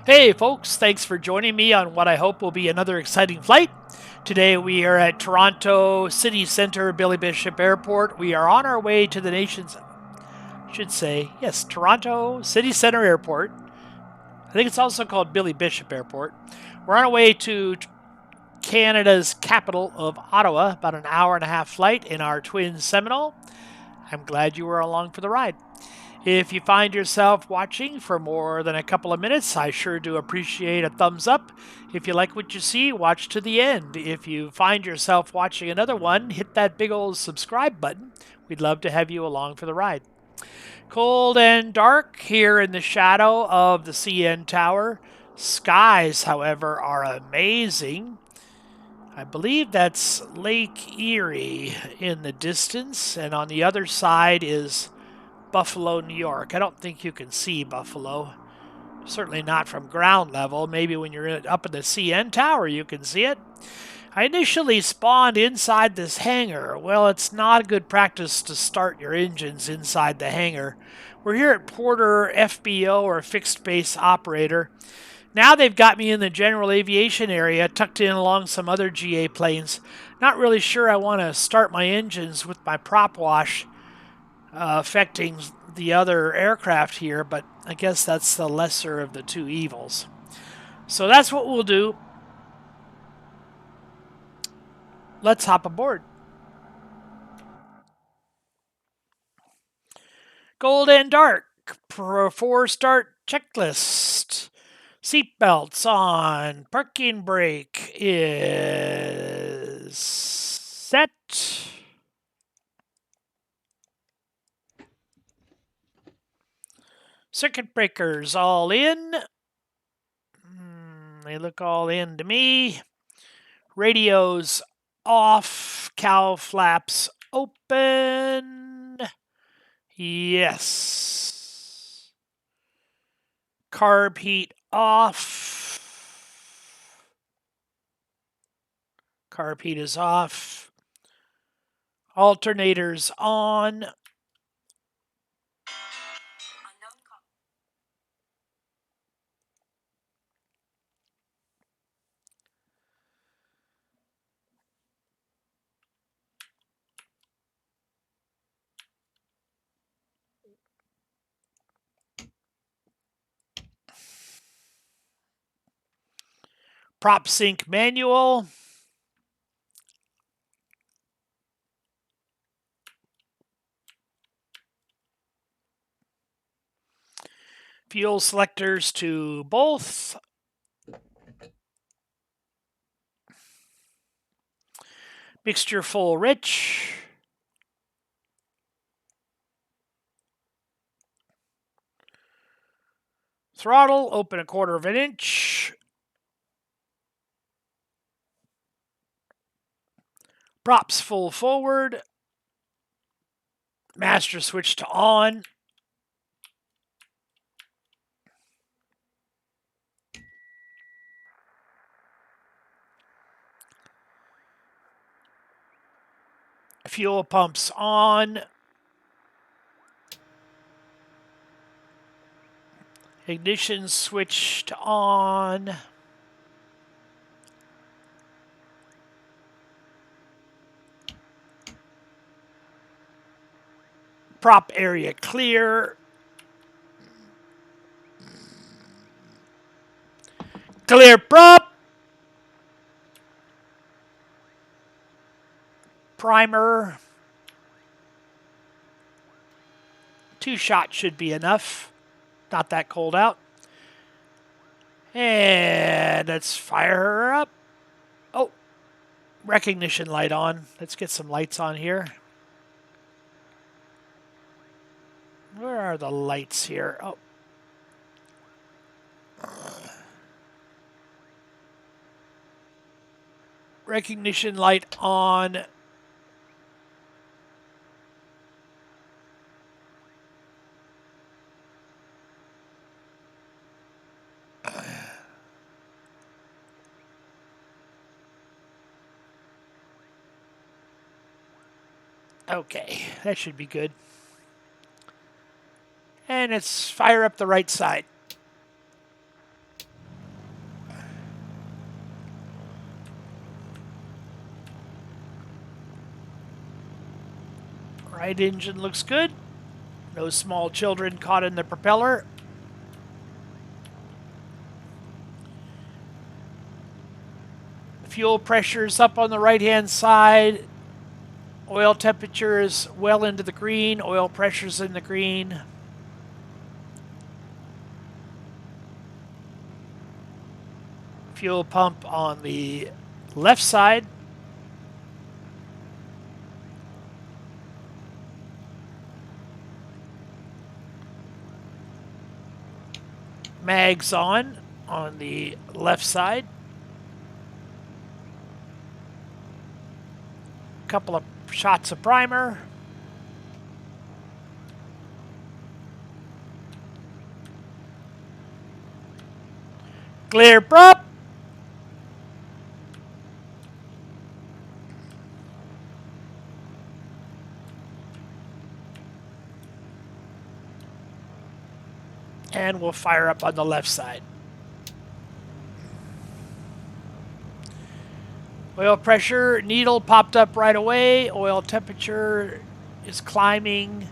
Hey folks, thanks for joining me on what I hope will be another exciting flight. Today we are at Toronto City Centre Billie Bishop Airport. We are on our way to the nation's, Toronto City Centre Airport. I think it's also called Billie Bishop Airport. We're on our way to Canada's capital of Ottawa, about an hour and a half flight in our twin Seminole. I'm glad you were along for the ride. If you find yourself watching for more than a couple of minutes, I sure do appreciate a thumbs up. If you like what you see, watch to the end. If you find yourself watching another one, hit that big old subscribe button. We'd love to have you along for the ride. Cold and dark here in the shadow of the CN Tower. Skies, however, are amazing. I believe that's Lake Erie in the distance, and on the other side is Buffalo, New York. I don't think you can see Buffalo. Certainly not from ground level. Maybe when you're up in the CN Tower you can see it. I initially spawned inside this hangar. Well, it's not a good practice to start your engines inside the hangar. We're here at Porter FBO, or Fixed Base Operator. Now they've got me in the general aviation area, tucked in along some other GA planes. Not really sure I want to start my engines with my prop wash affecting the other aircraft here, but I guess that's the lesser of the two evils. So that's what we'll do. Let's hop aboard. Cold and dark. Before start checklist. Seatbelts on. Parking brake is set. Circuit breakers all in. They look all in to me. Radios off. Cowl flaps open. Yes. Carb heat off. Carb heat is off. Alternators on. Prop sync manual. Fuel selectors to both. Mixture full rich. Throttle open 1/4 of an inch. Props full forward. Master switch to on. Fuel pumps on. Ignition switched on. Prop area clear. Clear prop. Primer. 2 shots should be enough. Not that cold out. And let's fire her up. Oh, recognition light on. Let's get some lights on here. Where are the lights here? Oh. Recognition light on. Okay, that should be good. And let's fire up the right side. Right engine looks good. No small children caught in the propeller. Fuel pressure's up on the right-hand side. Oil temperature is well into the green. Oil pressure's in the green. Fuel pump on the left side. Mags on the left side. Couple of shots of primer. Clear prop. And we'll fire up on the left side. Oil pressure, needle popped up right away. Oil temperature is climbing.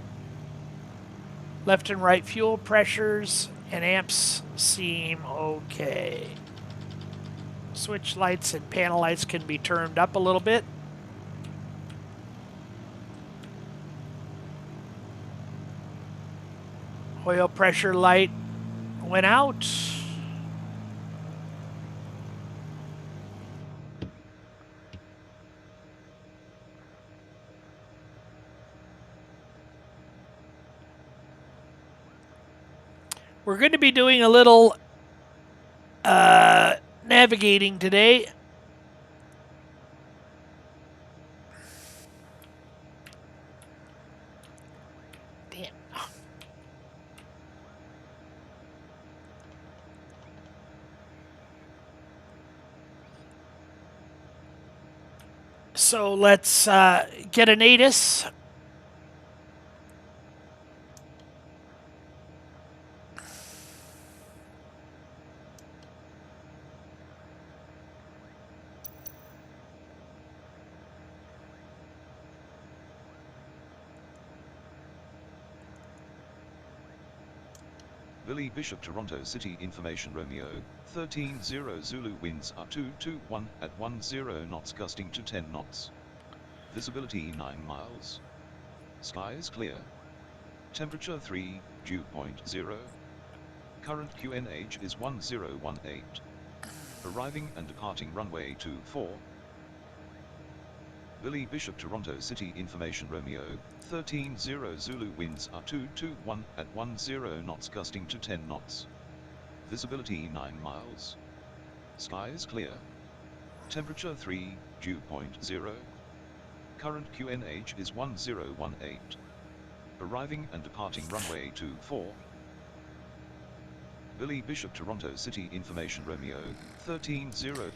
Left and right fuel pressures and amps seem okay. Switch lights and panel lights can be turned up a little bit. Oil pressure light went out. We're going to be doing a little navigating today. Damn. So let's get an ATIS. Billie Bishop Toronto City Information Romeo, 13-0 Zulu winds are 221 at 10 knots gusting to 10 knots. Visibility 9 miles. Skies clear. Temperature 3, dew point 0. Current QNH is 1018. Arriving and departing runway 24. Billie Bishop Toronto City Information Romeo, 13-0 Zulu winds are 221 at 10 knots gusting to 10 knots. Visibility 9 miles. Skies clear. Temperature 3, dew point 0. Current QNH is 1018. Arriving and departing runway 24. Billie Bishop Toronto City Information Romeo, 13-0.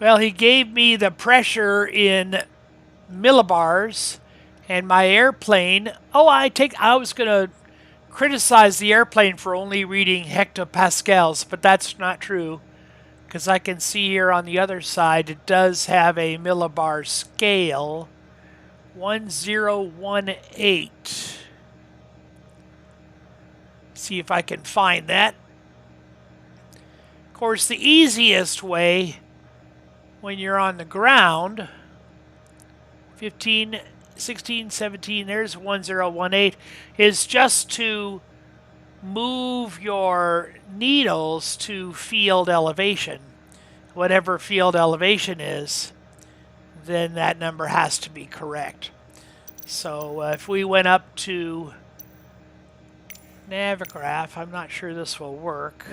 Well, he gave me the pressure in millibars, and my airplane. Oh, I was going to criticize the airplane for only reading hectopascals, but that's not true, because I can see here on the other side it does have a millibar scale, 1018. See if I can find that. Of course, the easiest way when you're on the ground, 15, 16, 17, there's 1018, is just to move your needles to field elevation. Whatever field elevation is, then that number has to be correct. So if we went up to Navigraph, I'm not sure this will work.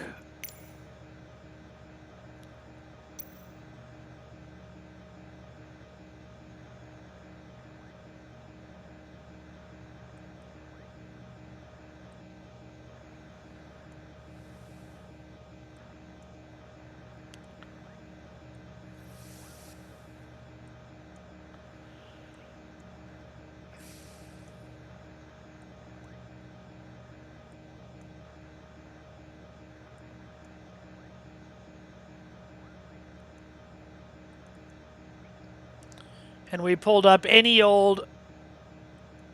And we pulled up any old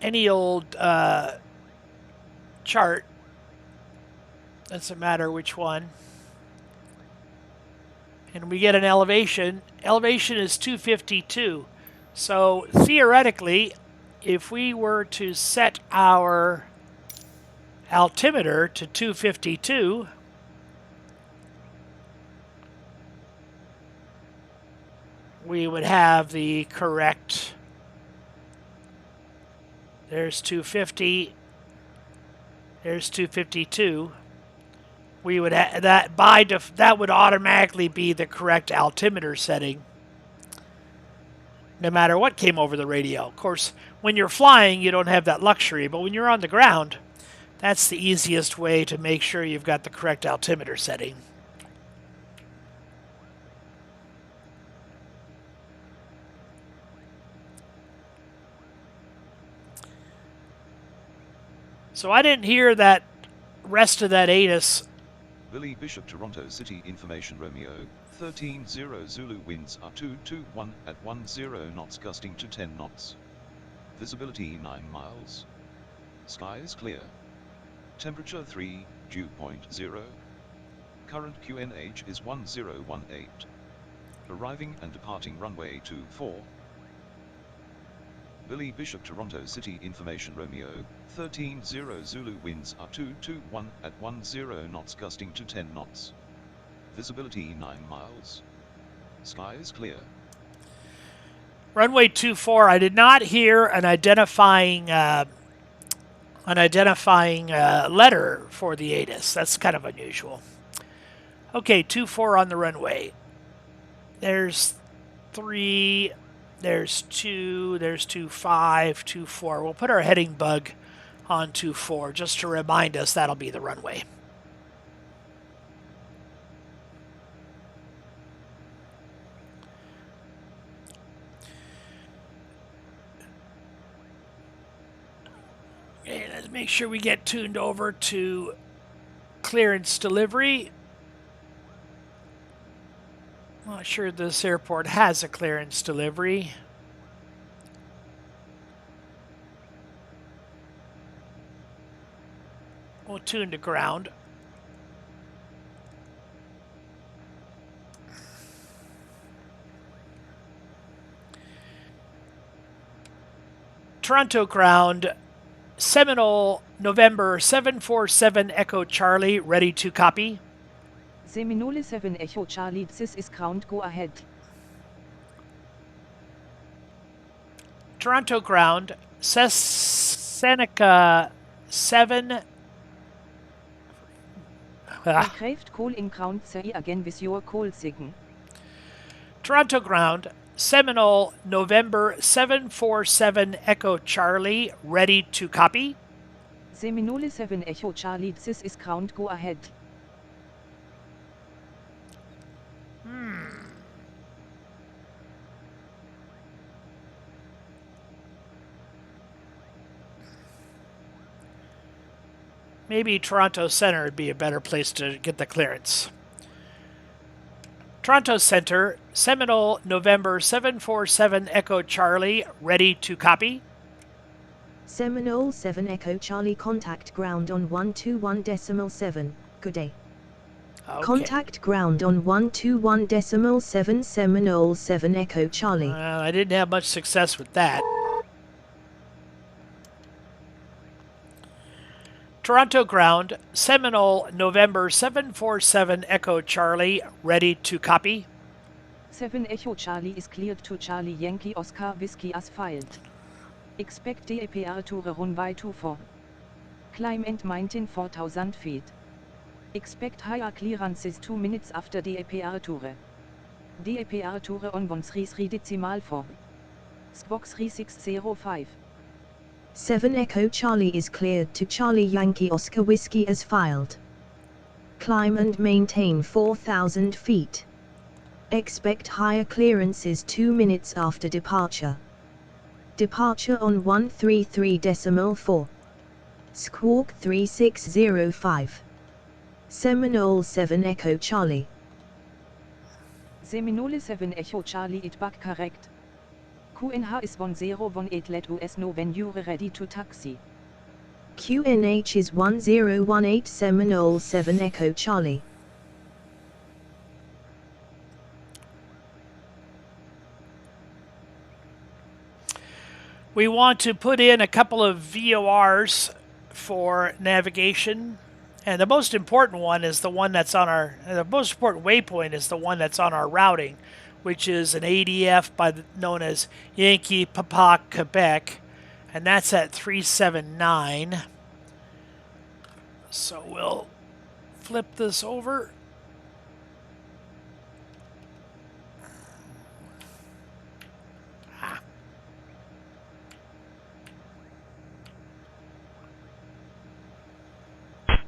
any old chart. Doesn't matter which one. And we get an elevation. Elevation is 252. So theoretically, if we were to set our altimeter to 252, we would have the correct. There's 250. There's 252. We would that would automatically be the correct altimeter setting, no matter what came over the radio. Of course, when you're flying, you don't have that luxury, but when you're on the ground, that's the easiest way to make sure you've got the correct altimeter setting. So I didn't hear that rest of that ATIS. Billie Bishop Toronto City Information Romeo 13-0 Zulu winds are 221 at 10 knots gusting to 10 knots. Visibility 9 miles. Skies clear. Temperature 3, dew point 0. Current QNH is 1018. Arriving and departing runway 24. Billie Bishop Toronto City Information Romeo 13-0 Zulu winds are 221 at 10 knots gusting to 10 knots. Visibility 9 miles. Skies clear. Runway 24, I did not hear an identifying letter for the ATIS. That's kind of unusual. Okay, 24 on the runway. There's 3, there's 2, there's 25, 24. We'll put our heading bug on 24 just to remind us that'll be the runway. Okay, let's make sure we get tuned over to clearance delivery. I'm not sure this airport has a clearance delivery. We'll tune to ground. Toronto ground, Seminole, November 747 Echo Charlie, ready to copy. Seminole 7 Echo Charlie, this is ground, go ahead. Toronto ground, Seneca 7. Aircraft call in ground, say again with your call sign. Toronto ground, Seminole, November 747 Echo Charlie, ready to copy. Seminole 7 Echo Charlie, this is ground, go ahead. Maybe Toronto Center would be a better place to get the clearance. Toronto Center, Seminole, November 747 Echo Charlie, ready to copy. Seminole 7 Echo Charlie, contact ground on 121.7. Good day. Okay. Contact ground on 121.7 Seminole 7 Echo Charlie. I didn't have much success with that. Toronto ground, Seminole, November 747 Echo Charlie, ready to copy. 7 Echo Charlie is cleared to Charlie Yankee Oscar Whiskey as filed. Expect DAPR to runway 24. Climb and maintain 4,000 feet. Expect higher clearances 2 minutes after DAPR tour. DAPR tour on 13 decimal 4. Squawk 3605. 7 Echo Charlie is cleared to Charlie Yankee Oscar Whiskey as filed. Climb and maintain 4,000 feet. Expect higher clearances 2 minutes after departure. Departure on 133.4. Squawk 3605. Seminole 7 Echo Charlie. Seminole 7 Echo Charlie it back correct. QNH is 1018 let us know when you're ready to taxi. QNH is 1018 Seminole 7 Echo Charlie. We want to put in a couple of VORs for navigation. And the most important one is the one that's on our, the most important waypoint is the one that's on our routing, which is an ADF known as Yankee Papa Quebec, and that's at 379. So we'll flip this over.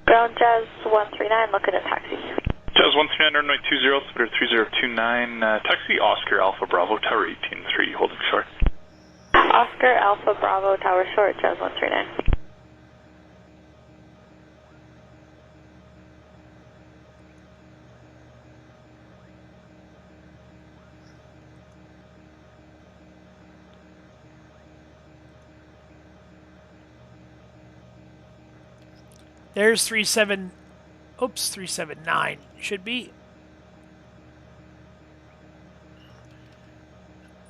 Ground Jazz 139, looking at taxi. Jazz 139, runway 20, speeder 3029, taxi Oscar Alpha Bravo, Tower 183, holding short. Oscar Alpha Bravo, Tower short, Jazz 139. There's 379 should be.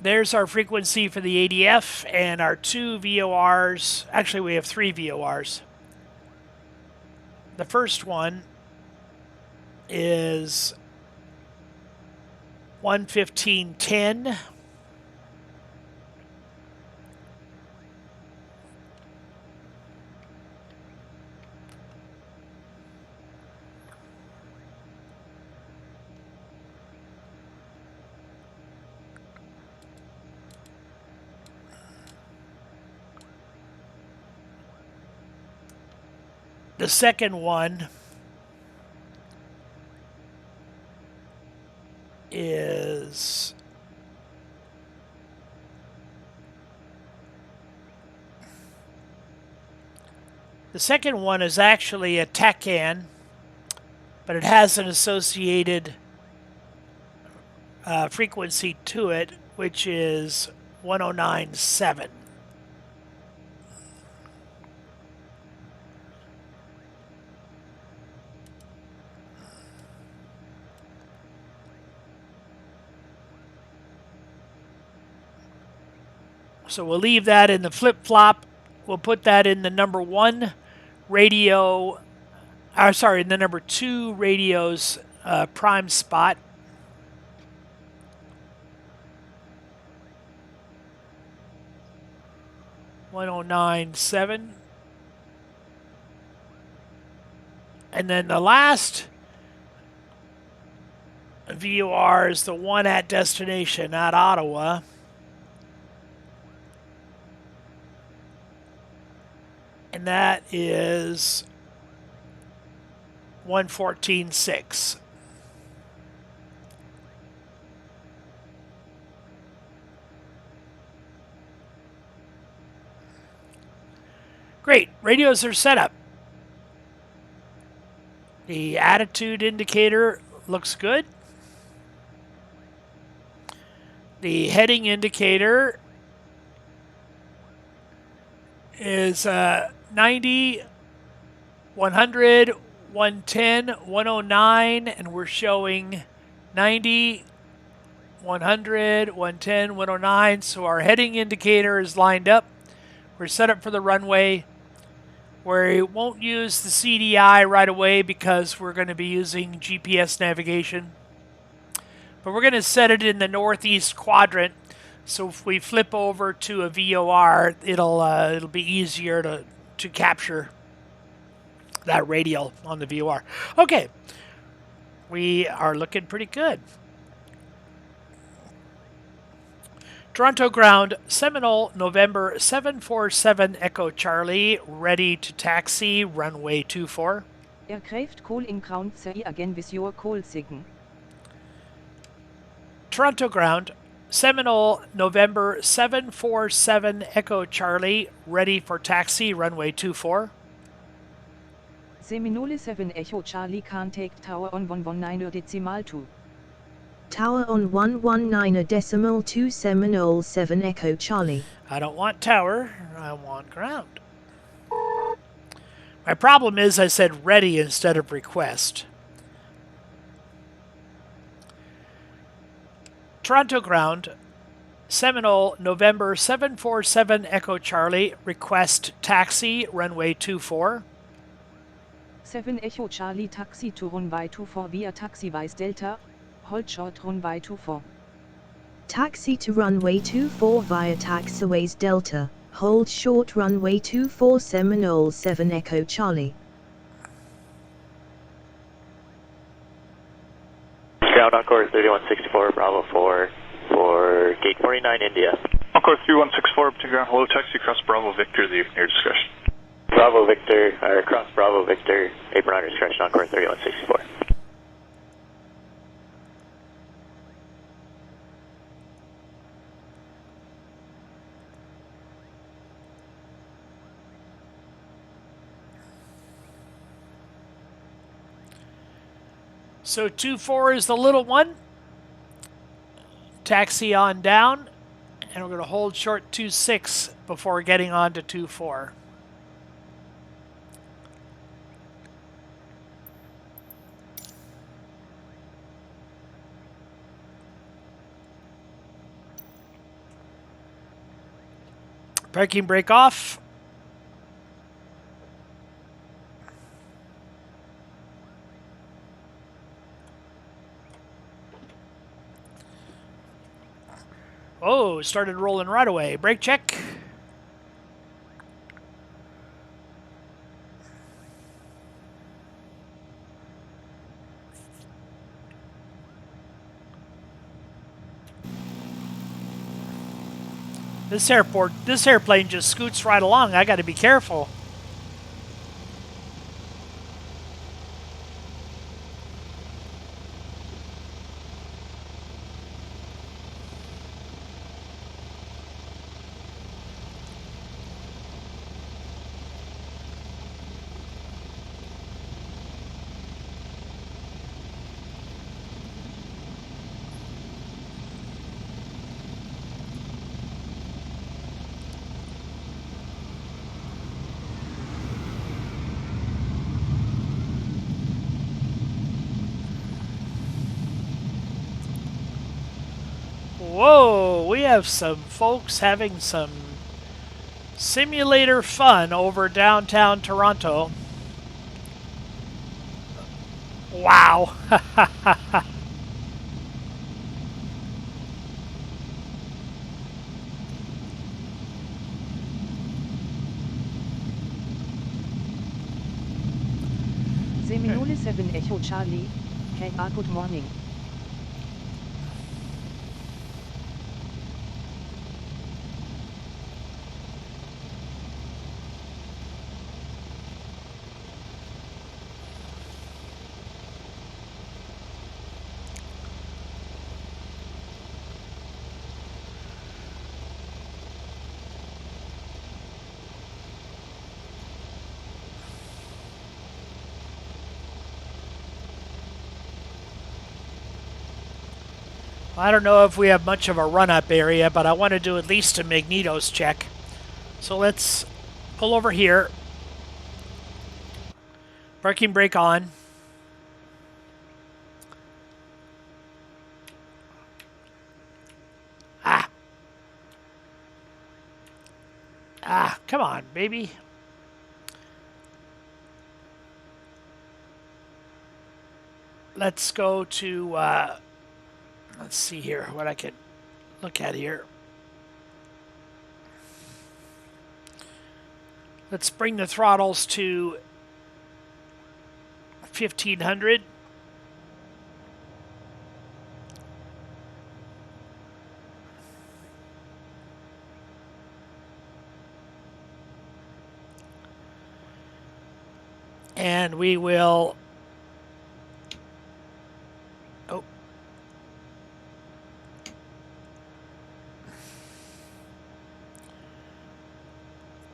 There's our frequency for the ADF and our 2 VORs. Actually, we have 3 VORs. The first one is 115.10. The second one is actually a TACAN, but it has an associated frequency to it, which is 109.7. So we'll leave that in the flip-flop. We'll put that in the number 1 radio, in the number 2 radio's prime spot. $109.7. And then the last VOR is the one at destination, at Ottawa. And that is 114.6. Great, radios are set up. The attitude indicator looks good. The heading indicator is 90, 100, 110, 109, and we're showing 90, 100, 110, 109. So our heading indicator is lined up. We're set up for the runway. We won't use the CDI right away because we're going to be using GPS navigation. But we're going to set it in the northeast quadrant. So if we flip over to a VOR, it'll be easier to capture that radial on the VOR. Okay, we are looking pretty good. Toronto ground, Seminole, November 747 Echo Charlie, ready to taxi, runway 24. Aircraft calling ground, say again with your call sign. Toronto ground, Seminole, November 747 Echo Charlie, ready for taxi, runway 24. Seminole 7 Echo Charlie, contact tower on 119.2. Tower on 119.2 Seminole 7 Echo Charlie. I don't want tower, I want ground. My problem is I said ready instead of request. Toronto ground, Seminole, November 747 Echo Charlie, request taxi, runway 24. 7 Echo Charlie taxi to runway 24 via taxiwise Delta, hold short runway 24. Taxi to runway 24 via taxiways Delta, hold short runway 24 Seminole 7 Echo Charlie. Ground Encore 3164 Bravo 4 for gate 49 India. Encore 3164 up to ground. Hello, taxi across Bravo Victor, the near discretion. Bravo Victor, or across Bravo Victor, apron under discretion, Encore 3164. So 24 is the little one. Taxi on down, and we're going to hold short 26 before getting on to 24. Parking brake off. Oh, started rolling right away. Brake check. This airplane just scoots right along. I got to be careful. Whoa, we have some folks having some simulator fun over downtown Toronto. Wow. Seminole 7 Echo Charlie, KA good morning. I don't know if we have much of a run-up area, but I want to do at least a magnetos check. So let's pull over here. Parking brake on. Come on, baby. Let's go to, let's see here what I can look at here. Let's bring the throttles to 1500. And we will,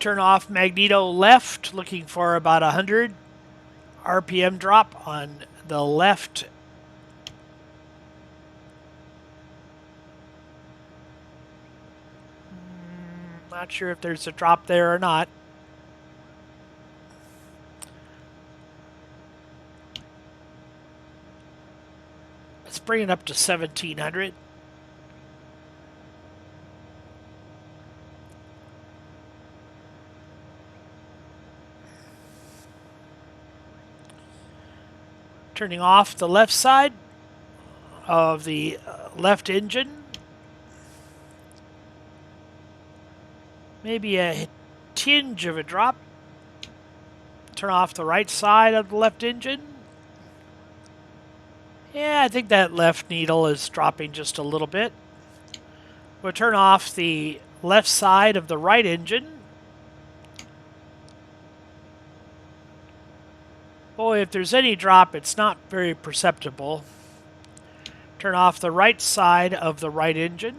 turn off magneto left, looking for about 100 RPM drop on the left Not sure if there's a drop there or not. Let's bring it up to 1700. Turning off the left side of the left engine. Maybe a tinge of a drop. Turn off the right side of the left engine. Yeah, I think that left needle is dropping just a little bit. We'll turn off the left side of the right engine. Boy, if there's any drop, it's not very perceptible. Turn off the right side of the right engine.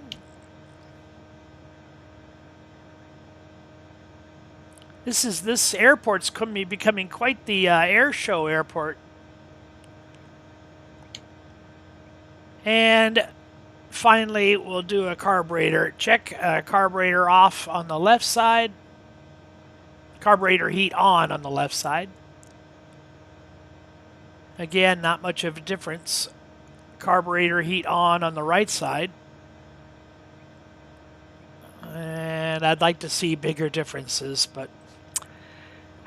This airport's becoming quite the air show airport. And finally, we'll do a carburetor check. Carburetor off on the left side. Carburetor heat on the left side. Again, not much of a difference. Carburetor heat on the right side. And I'd like to see bigger differences, but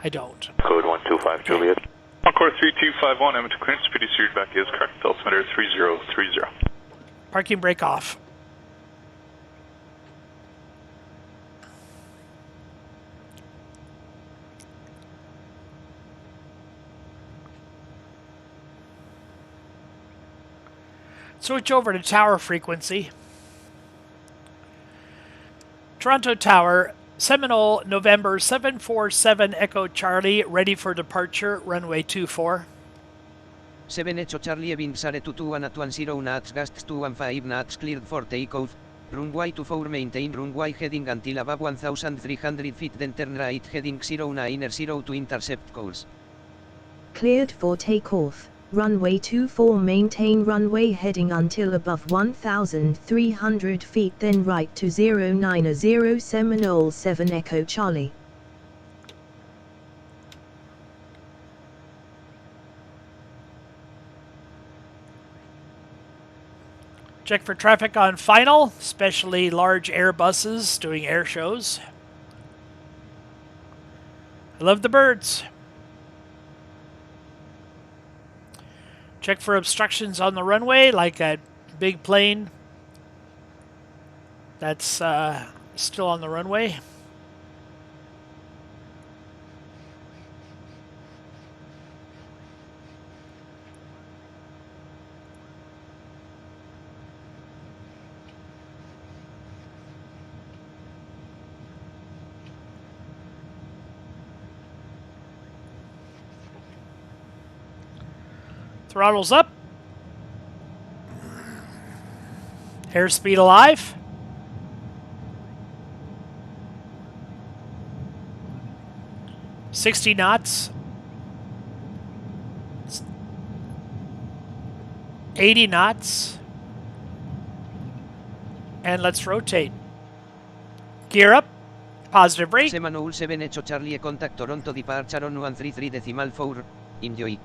I don't. Code 125 Juliet. Encore 3251, Edmonton clearance, speedy series back is correct, altimeter 3030. Parking brake off. Switch over to tower frequency. Toronto Tower, Seminole, November 747 Echo Charlie, ready for departure, runway 24. 7 Echo Charlie Evin Sare 21 at 10 knots, gusts 215 knots, cleared for takeoff, runway 24 maintain runway heading until above 1,300 feet, then turn right heading 09er to intercept calls. Cleared for takeoff. Runway 24 maintain runway heading until above 1,300 feet, then right to 090 Seminole 7 Echo Charlie. Check for traffic on final, especially large Airbuses doing air shows. I love the birds. Check for obstructions on the runway, like a big plane that's still on the runway. Throttles up. Airspeed alive. $60 knots. 80 knots. And let's rotate. Gear up. Positive rate. Seminole 7 Echo Charlie contact Toronto departure on 133.4. Enjoy.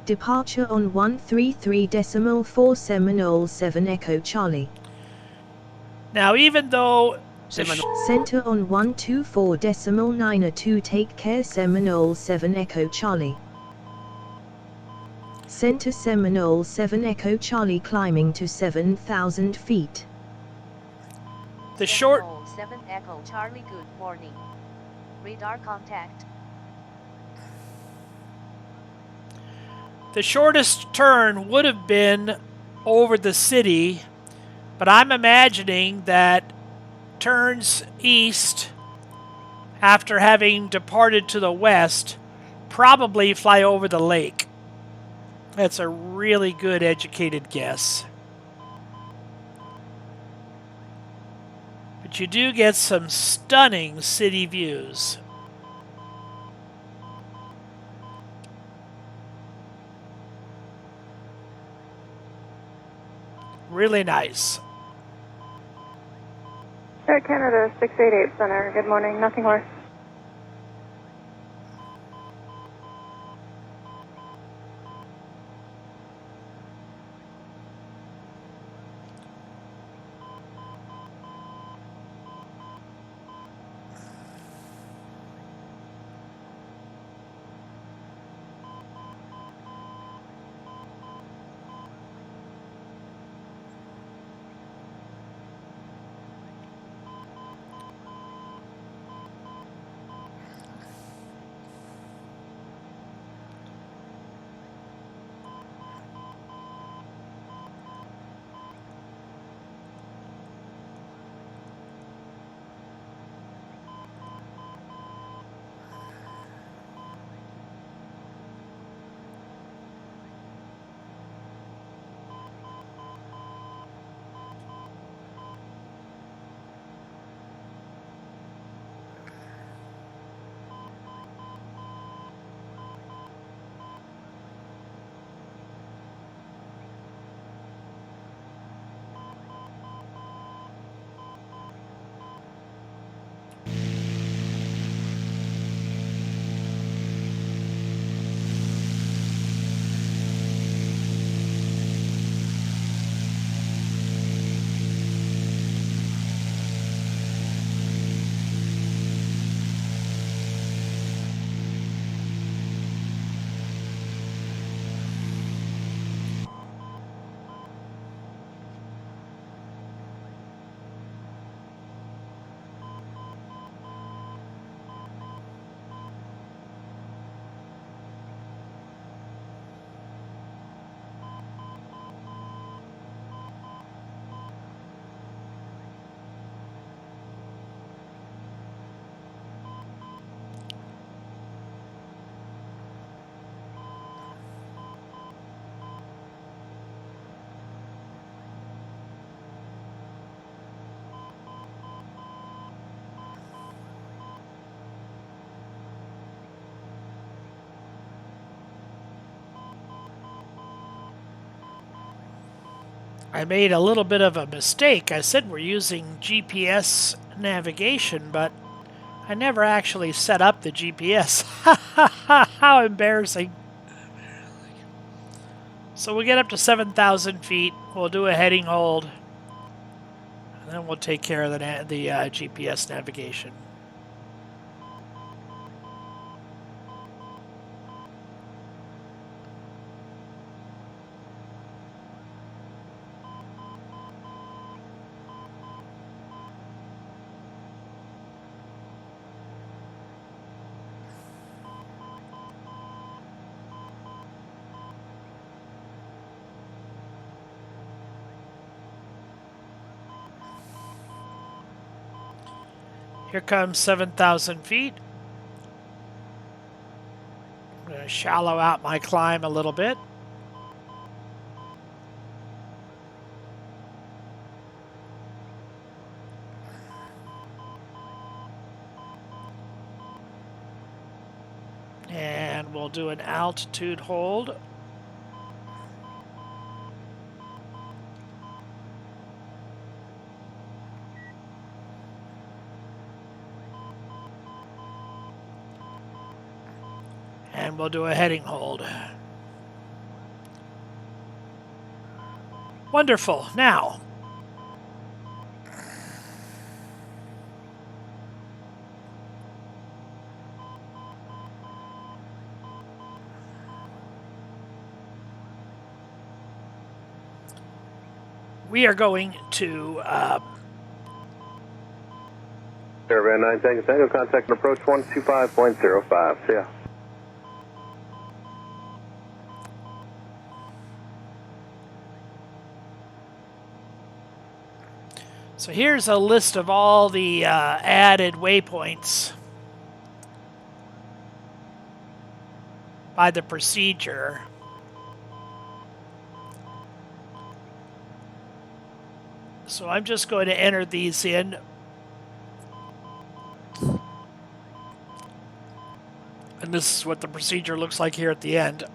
Departure on 133.4 Seminole 7 Echo Charlie. Now, even though Center on 124.92, take care Seminole 7 Echo Charlie. Center Seminole 7 Echo Charlie climbing to 7,000 feet. the short... Seminole 7 Echo Charlie, good morning. Radar contact. The shortest turn would have been over the city, but I'm imagining that turns east after having departed to the west probably fly over the lake. That's a really good educated guess. But you do get some stunning city views. Really nice. Canada 688 Center. Good morning. Nothing more. I made a little bit of a mistake. I said we're using GPS navigation, but I never actually set up the GPS. How embarrassing. So we'll get up to 7,000 feet. We'll do a heading hold. And then we'll take care of the GPS navigation. Here comes 7,000 feet. I'm going to shallow out my climb a little bit. And we'll do an altitude hold. And we'll do a heading hold. Wonderful. Now, we are going to Caravan 9 Tango Tango, contact and approach 125.05. See ya. So here's a list of all the added waypoints by the procedure. So I'm just going to enter these in. And this is what the procedure looks like here at the end.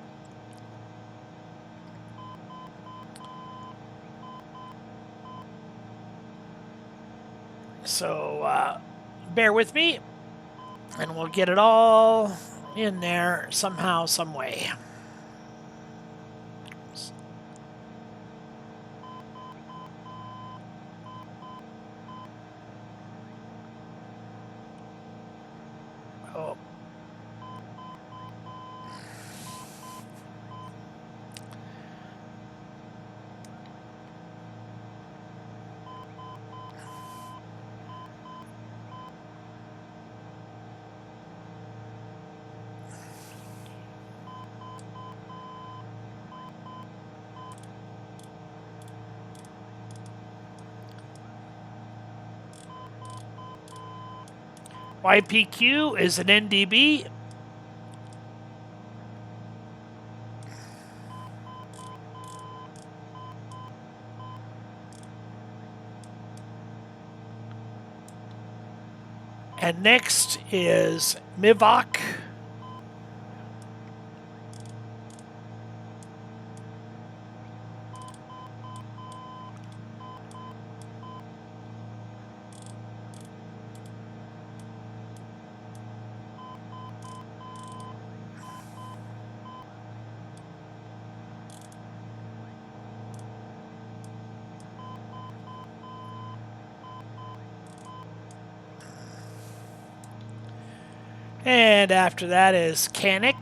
So bear with me, and we'll get it all in there somehow, some way. Oh. YPQ is an NDB. And next is MIVOC. And after that is Canic.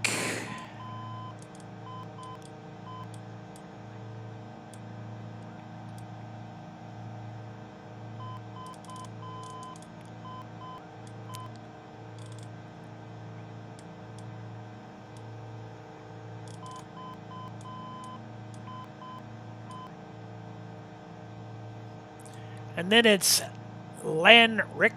And then it's Lanric.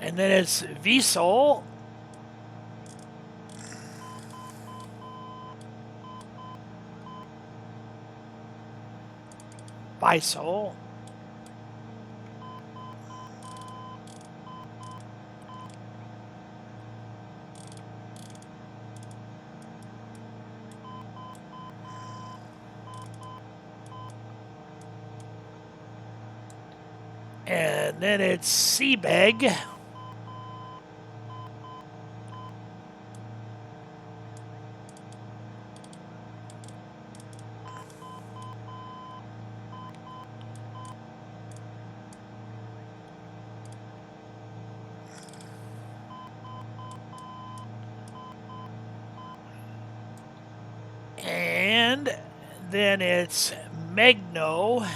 And then it's VSOL. Bisol. And then it's Seabeg. And then it's Megno.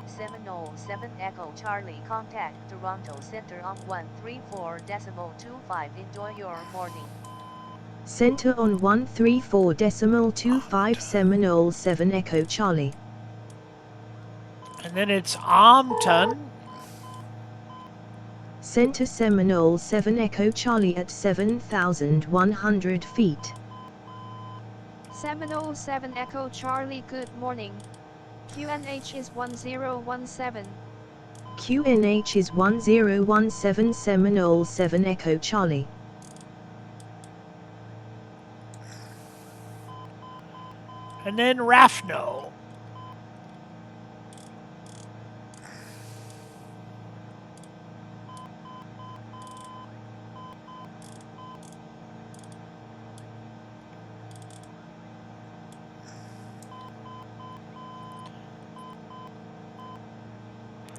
Seminole 7 Echo Charlie, contact Toronto Center on 134.25. Enjoy your morning. Center on 134.25 Seminole 7 Echo Charlie. And then it's Omton. Center Seminole 7 Echo Charlie at 7,100 feet. Seminole 7 Echo Charlie, good morning. QNH is 1017. QNH is 1017 Seminole 7 Echo Charlie. And then Rafno.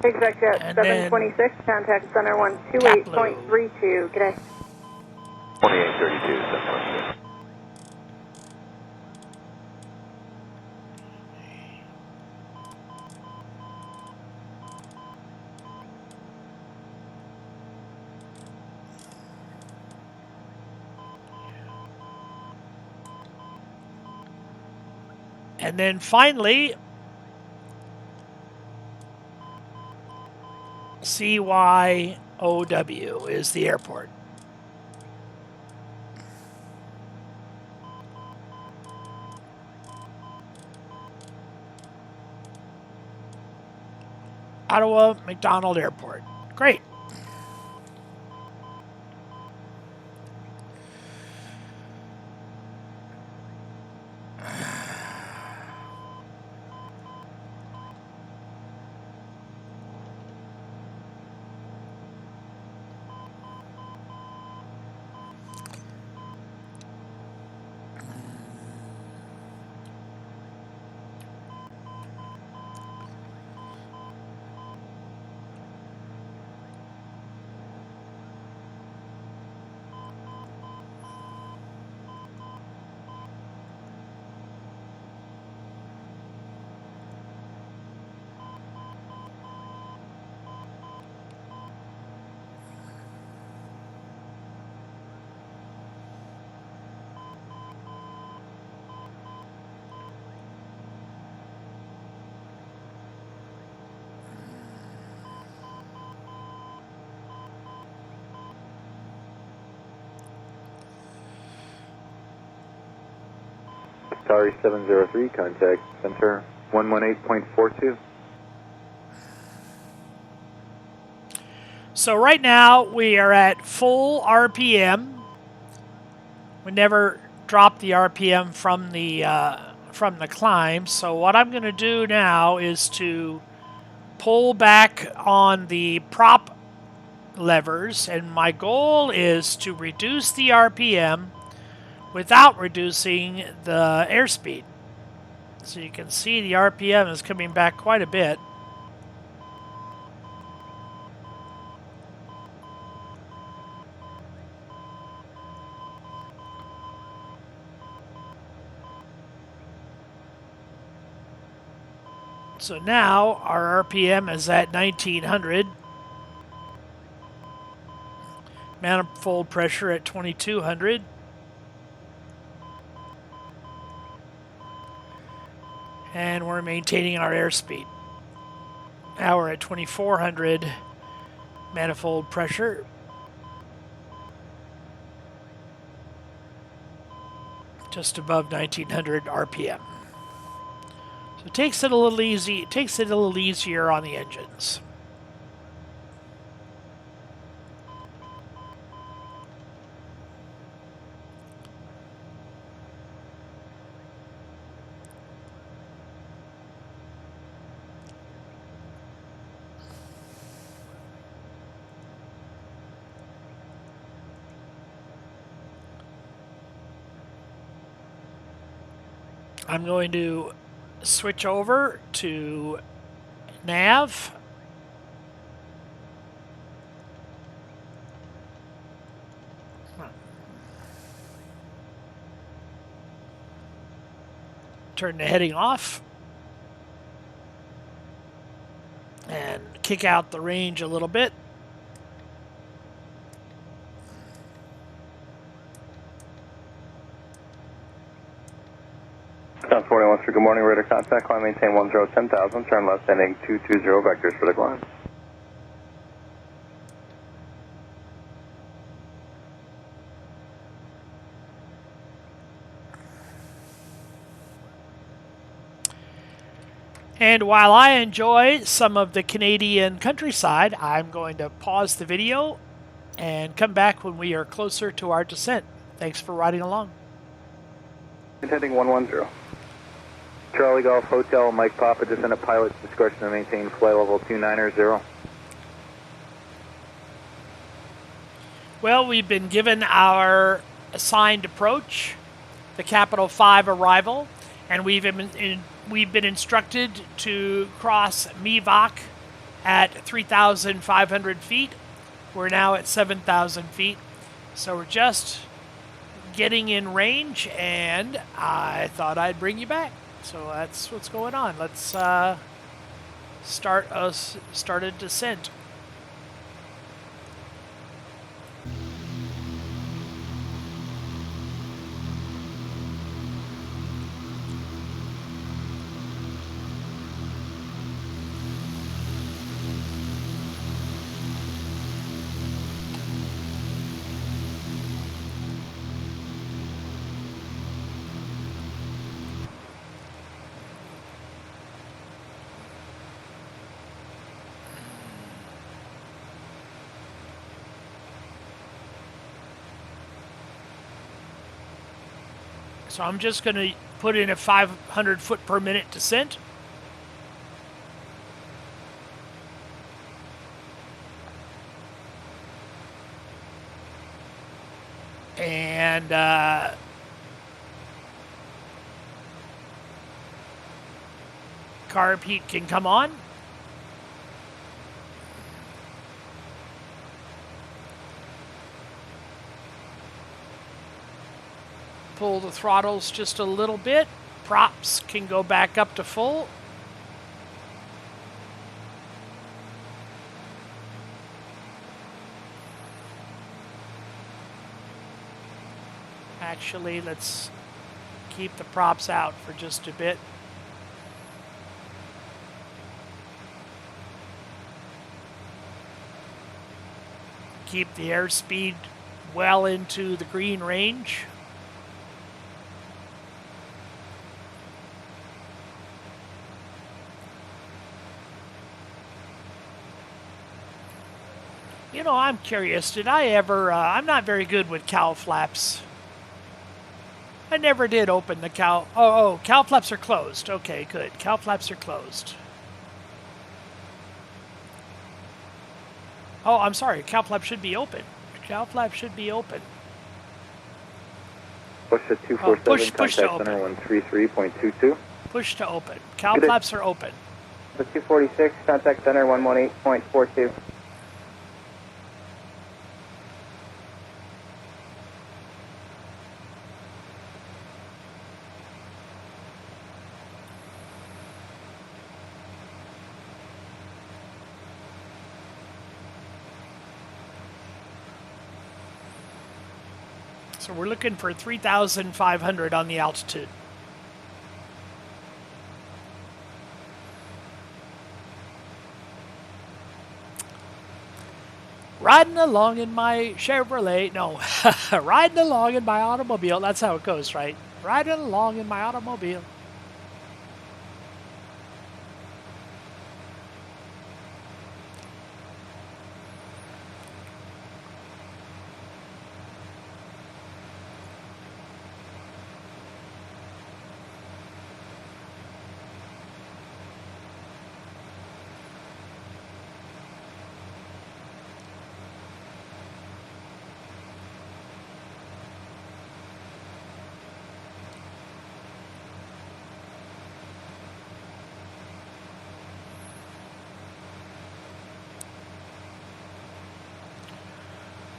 Exec Jet 726, contact center 128.32. G'day. 2832, 726. And then finally, CYOW is the airport. Ottawa McDonald Airport. Great. Sorry, 703, contact center 118.42. So right now we are at full RPM. We never dropped the RPM from the climb. So what I'm going to do now is to pull back on the prop levers, and my goal is to reduce the RPM without reducing the airspeed. So you can see the RPM is coming back quite a bit. So now our RPM is at 1900. Manifold pressure at 2200. And we're maintaining our airspeed. Now we're at 2400 manifold pressure. Just above 1900 RPM. So it takes it a little easy. It takes it a little easier on the engines. I'm going to switch over to nav. Turn the heading off and kick out the range a little bit. South 41, good morning, radar contact, climb maintain 10,000, turn left ending 220 vectors for the climb. And while I enjoy some of the Canadian countryside, I'm going to pause the video and come back when we are closer to our descent. Thanks for riding along. Heading 110. Charlie Golf Hotel, Mike Papa, descendant pilot, discretion to maintain flight level 290. Well, we've been given our assigned approach, the Capital 5 arrival, and we've been instructed to cross Mivak at 3,500 feet. We're now at 7,000 feet, so we're just getting in range, and I thought I'd bring you back. So that's what's going on. Let's start a descent. So I'm just going to put in a 500 foot per minute descent. And carb heat can come on. Pull the throttles just a little bit. Props can go back up to full. Actually, let's keep the props out for just a bit. Keep the airspeed well into the green range. You know, I'm curious, did I ever, I'm not very good with cowl flaps. I never did open the cowl. Oh, cowl flaps are closed. Okay, good. Cowl flaps are closed. Oh, I'm sorry. Cowl flap should be open. Cowl flap should be open. Push to 247, push to contact open. center 133.22. Push to open. Cowl flaps are open. The 246, contact center 118.42. So we're looking for 3,500 on the altitude. Riding along in my Chevrolet, no, riding along in my automobile, that's how it goes, right? Riding along in my automobile.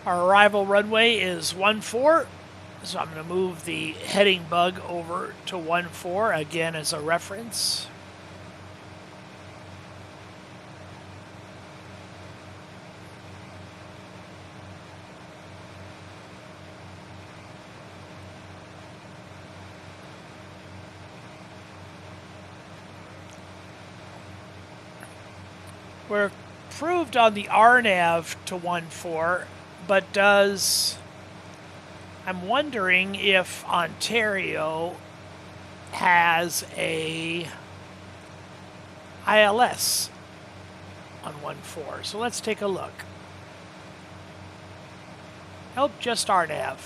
Our arrival runway is 14, so I'm going to move the heading bug over to 14 again as a reference. We're approved on the RNAV to 14. But I'm wondering if Ontario has a ILS on 14. So let's take a look. Nope, just RNAV.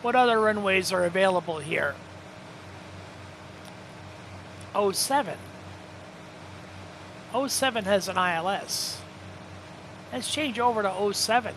What other runways are available here? 07. 07 has an ILS. Let's change over to 07.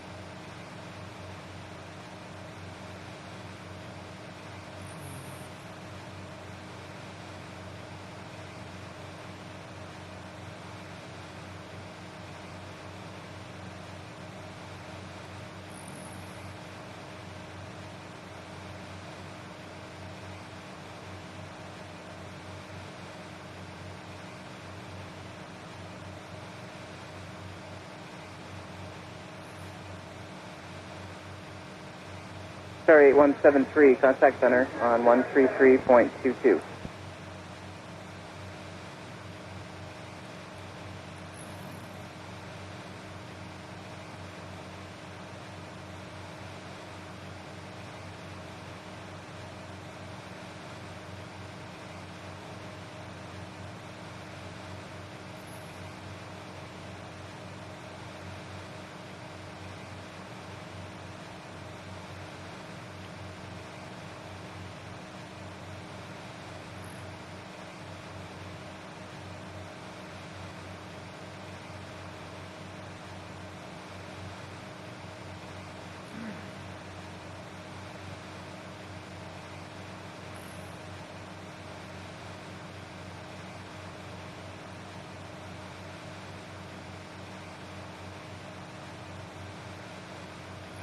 Sorry, 8173, contact center on 133.22.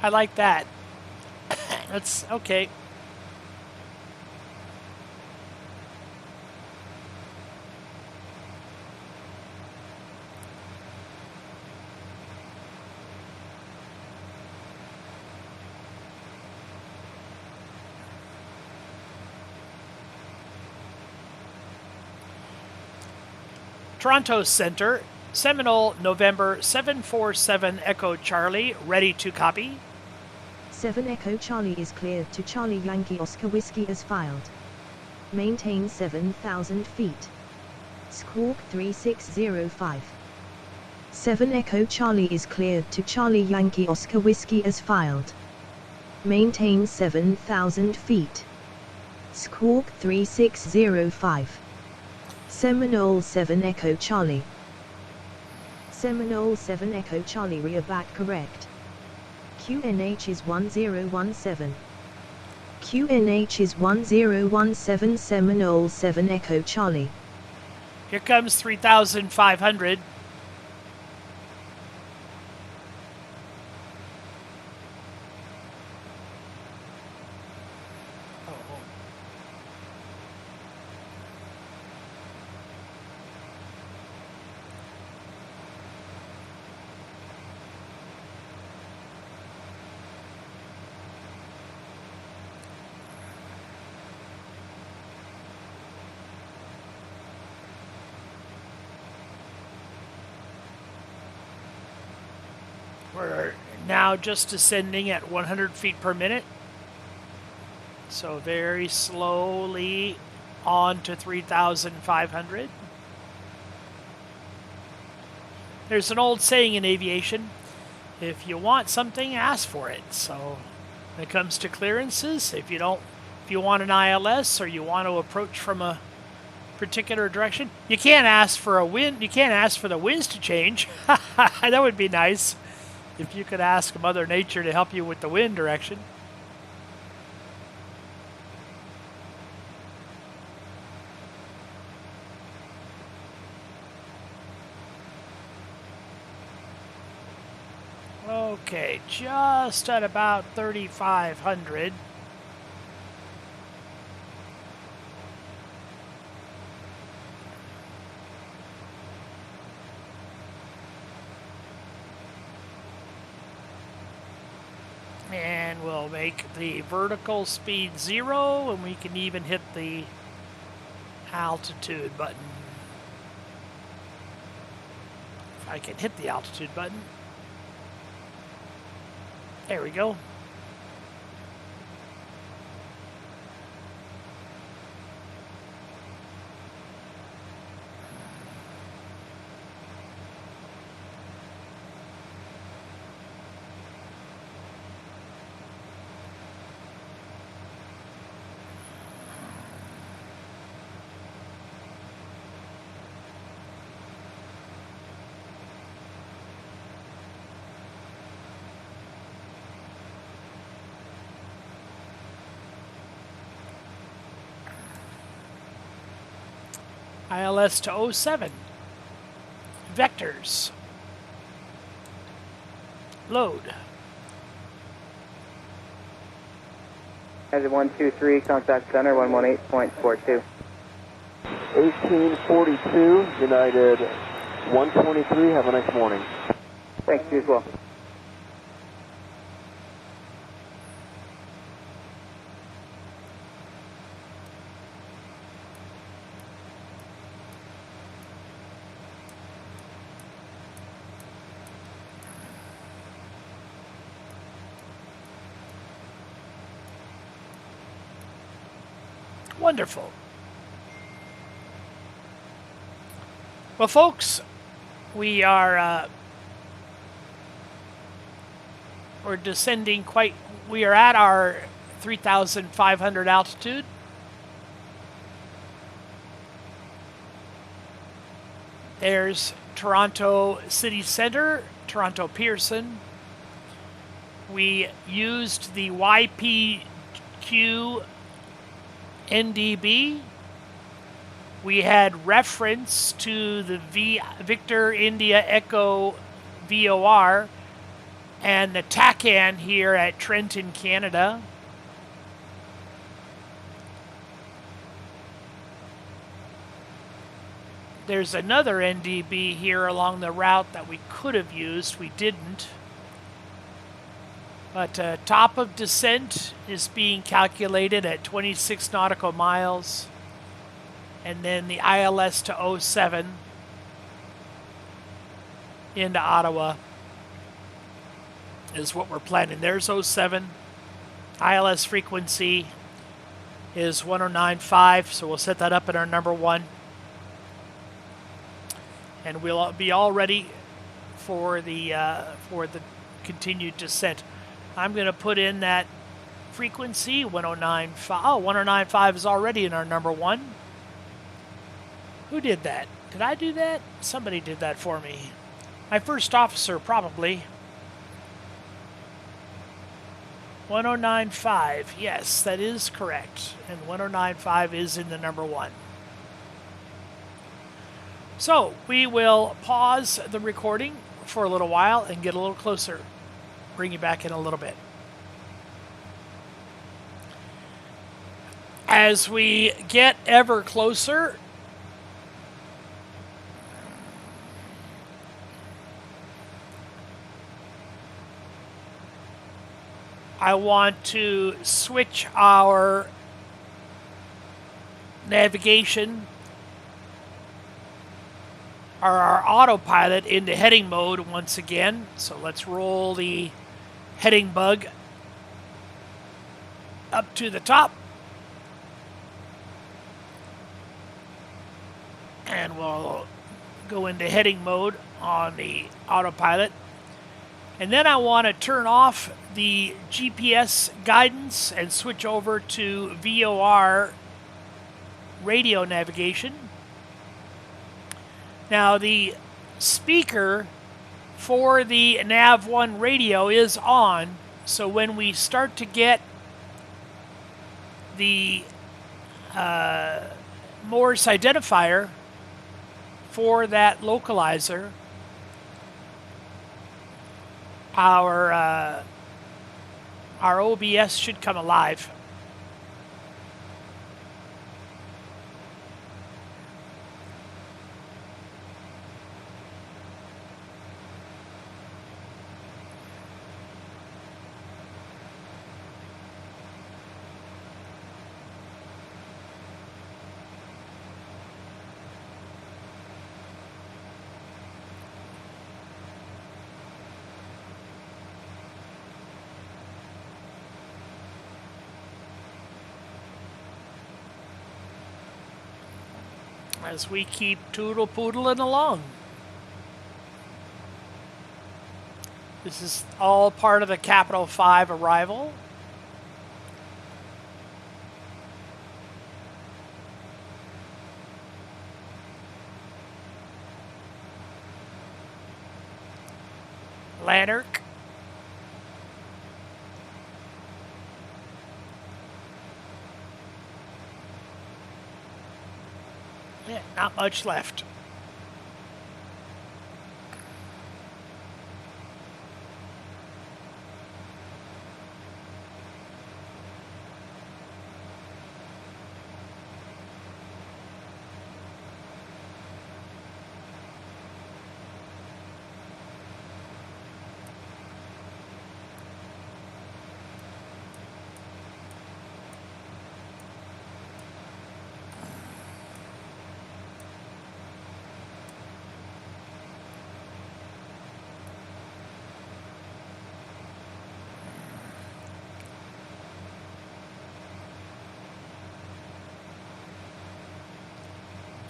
I like that. That's okay. Toronto Center, Seminole, November 747 Echo Charlie, ready to copy. 7 Echo Charlie is cleared to Charlie Yankee Oscar Whiskey as filed. Maintain 7,000 feet. Squawk 3605. 7 Echo Charlie is cleared to Charlie Yankee Oscar Whiskey as filed. Maintain 7,000 feet. Squawk 3605. Seminole 7 Echo Charlie. Seminole 7 Echo Charlie rear back correct. QNH is 1017. QNH is 1017 Seminole 7 Echo Charlie. Here comes 3,500. We're now just ascending at 100 feet per minute. So very slowly on to 3,500. There's an old saying in aviation, if you want something, ask for it. So when it comes to clearances, if you want an ILS or you want to approach from a particular direction, you can't ask for a wind. You can't ask for the winds to change. That would be nice. If you could ask Mother Nature to help you with the wind direction. Okay, just at about 3,500. And we'll make the vertical speed 0, and we can even hit the altitude button. If I can hit the altitude button. There we go. ILS to 07. Vectors. Load. Hazard 123, contact center 118.42. 1842, United 123, have a nice morning. Thanks, you as well. Wonderful. Well, folks, we are we're descending quite. We are at our 3,500 altitude. There's Toronto City Center, Toronto Pearson. We used the YPQ NDB. We had reference to the Victor India Echo VOR. and the TACAN here at Trenton, Canada. There's another NDB here along the route that we could have used. We didn't. But top of descent is being calculated at 26 nautical miles. And then the ILS to 07 into Ottawa is what we're planning. There's 07. ILS frequency is 109.5, so we'll set that up in our number 1. And we'll be all ready for the continued descent. I'm going to put in that frequency, 109.5. Oh, 109.5 is already in our number 1. Who did that? Did I do that? Somebody did that for me. My first officer, probably. 109.5. Yes, that is correct. And 109.5 is in the number 1. So, we will pause the recording for a little while and get a little closer. Bring you back in a little bit. As we get ever closer, I want to switch our navigation, or our autopilot, into heading mode once again. So let's roll the heading bug up to the top. And we'll go into heading mode on the autopilot. And then I want to turn off the GPS guidance and switch over to VOR radio navigation. Now the speaker for the NAV1 radio is on, so when we start to get the Morse identifier for that localizer, our OBS should come alive. As we keep toodle-poodling along. This is all part of the Capital 5 arrival. Lanark. Yeah, not much left.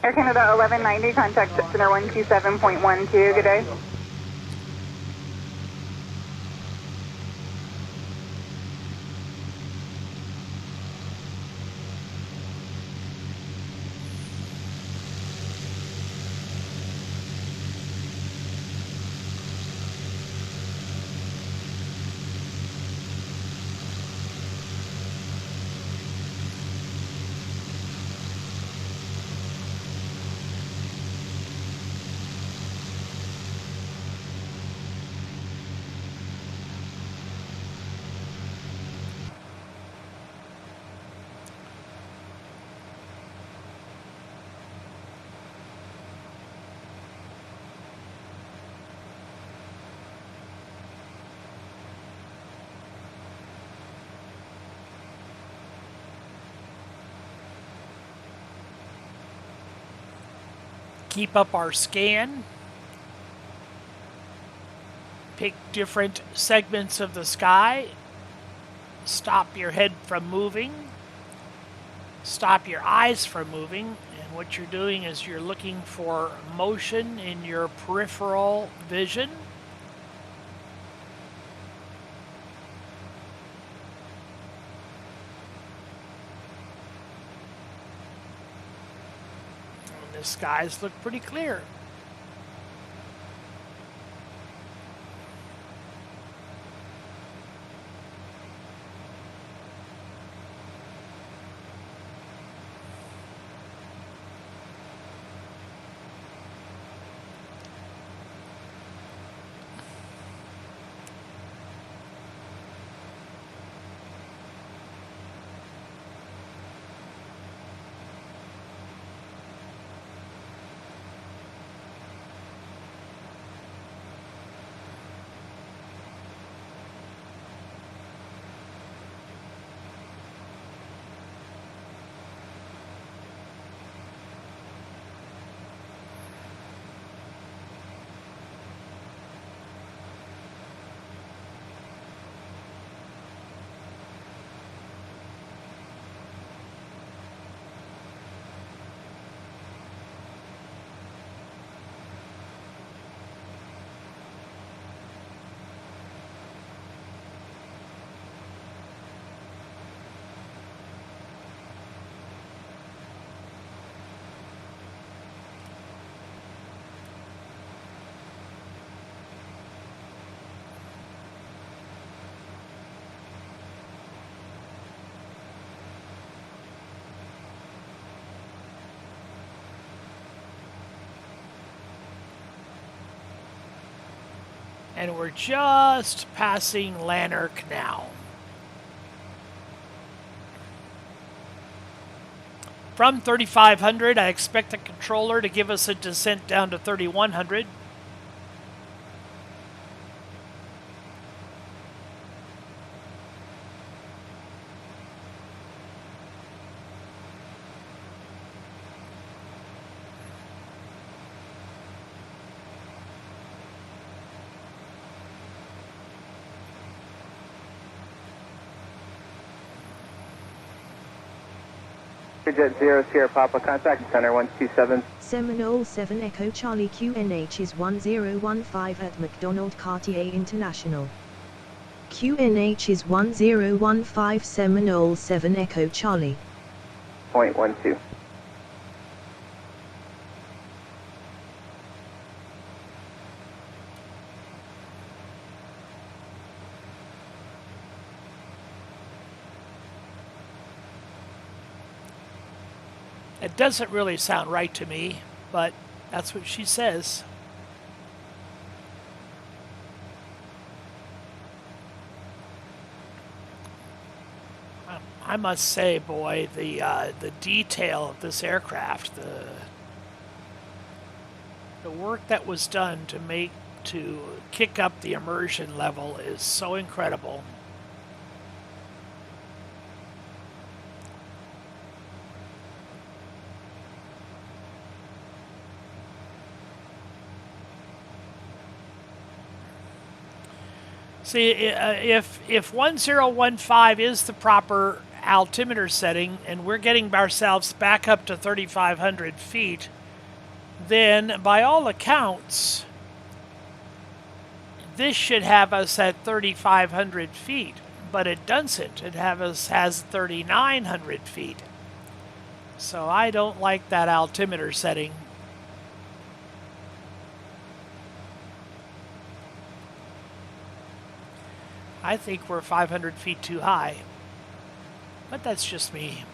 Air Canada 1190, contact center 127.12, good day. keep up our scan. Pick different segments of the sky. Stop your head from moving. Stop your eyes from moving. And what you're doing is you're looking for motion in your peripheral vision. And the skies look pretty clear. And we're just passing Lanark now. From 3,500, I expect the controller to give us a descent down to 3,100. Jet 0 Sierra Papa, contact center 127. Seminole 7 Echo Charlie QNH is 1015 at McDonald Cartier International. QNH is 1015 Seminole 7 Echo Charlie. .12. It doesn't really sound right to me, but that's what she says. I must say, boy, the detail of this aircraft, the work that was done to kick up the immersion level is so incredible. See, if 1015 is the proper altimeter setting and we're getting ourselves back up to 3,500 feet, then by all accounts, this should have us at 3,500 feet, but it doesn't. It has 3,900 feet. So I don't like that altimeter setting. I think we're 500 feet too high, but that's just me.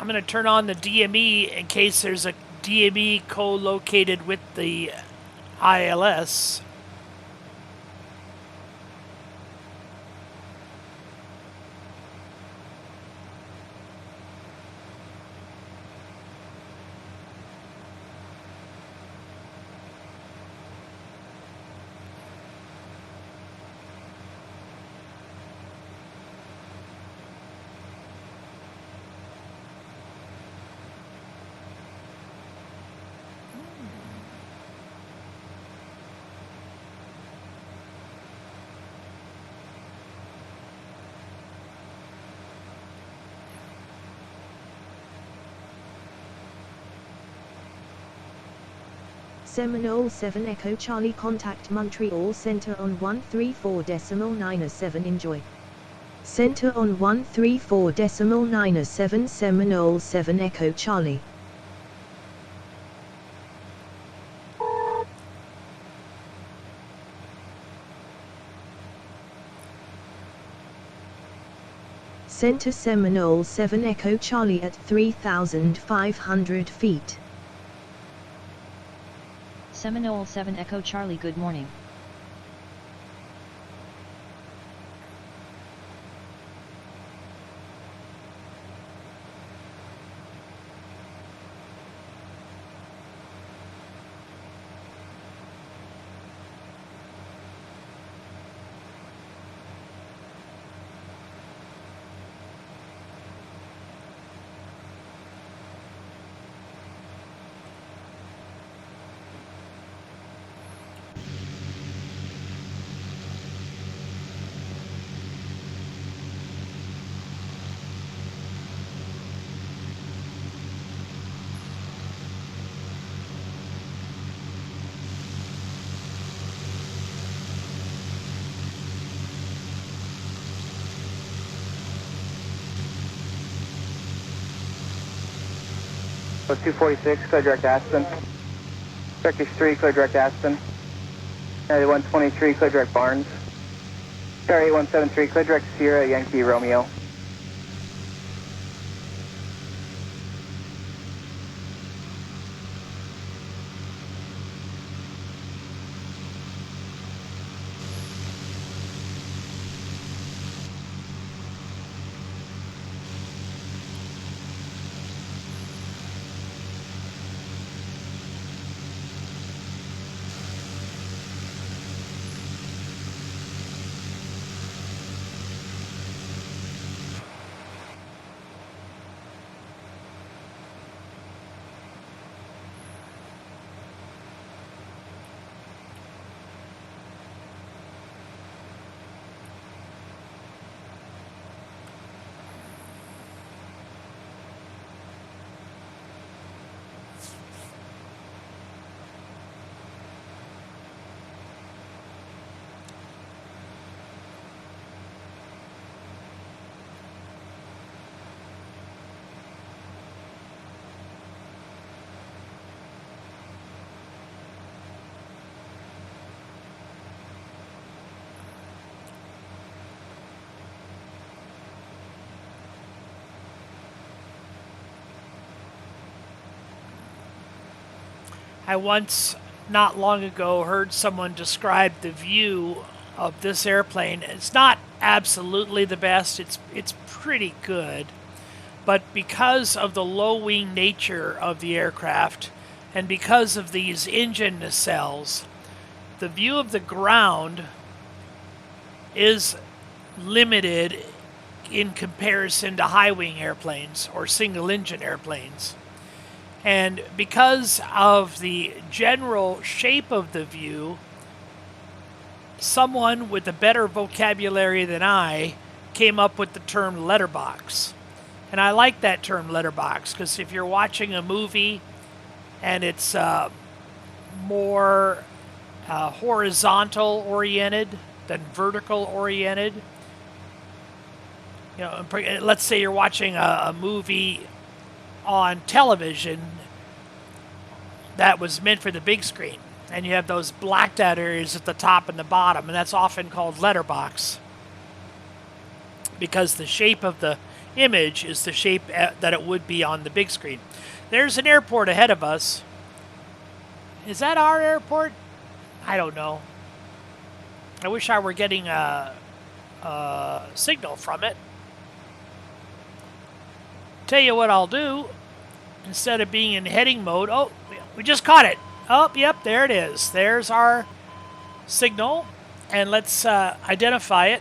I'm going to turn on the DME in case there's a DME co-located with the ILS. Seminole 7 Echo Charlie, contact Montreal Center on 134.97. Enjoy. Center on 134.97. Seminole 7 Echo Charlie. Center Seminole 7 Echo Charlie at 3,500 feet. Seminole 7 Echo Charlie, good morning. Plus 246, clear direct Aspen. Turkish 3, clear direct Aspen. Charlie 123, clear direct Barnes. Charlie 173, clear direct Sierra Yankee Romeo. I once, not long ago, heard someone describe the view of this airplane. It's not absolutely the best. It's pretty good. But because of the low wing nature of the aircraft and because of these engine nacelles, the view of the ground is limited in comparison to high wing airplanes or single engine airplanes. And because of the general shape of the view, someone with a better vocabulary than I came up with the term letterbox. And I like that term letterbox because if you're watching a movie and it's more horizontal oriented than vertical oriented, you know, let's say you're watching a movie on television that was meant for the big screen, and you have those blacked out areas at the top and the bottom, and that's often called letterbox because the shape of the image is the shape that it would be on the big screen. There's an airport ahead of us. Is that our airport? I don't know. I wish I were getting a signal from it. Tell you what I'll do. Instead of being in heading mode, oh, we just caught it. Oh, yep, there it is. There's our signal. And let's identify it.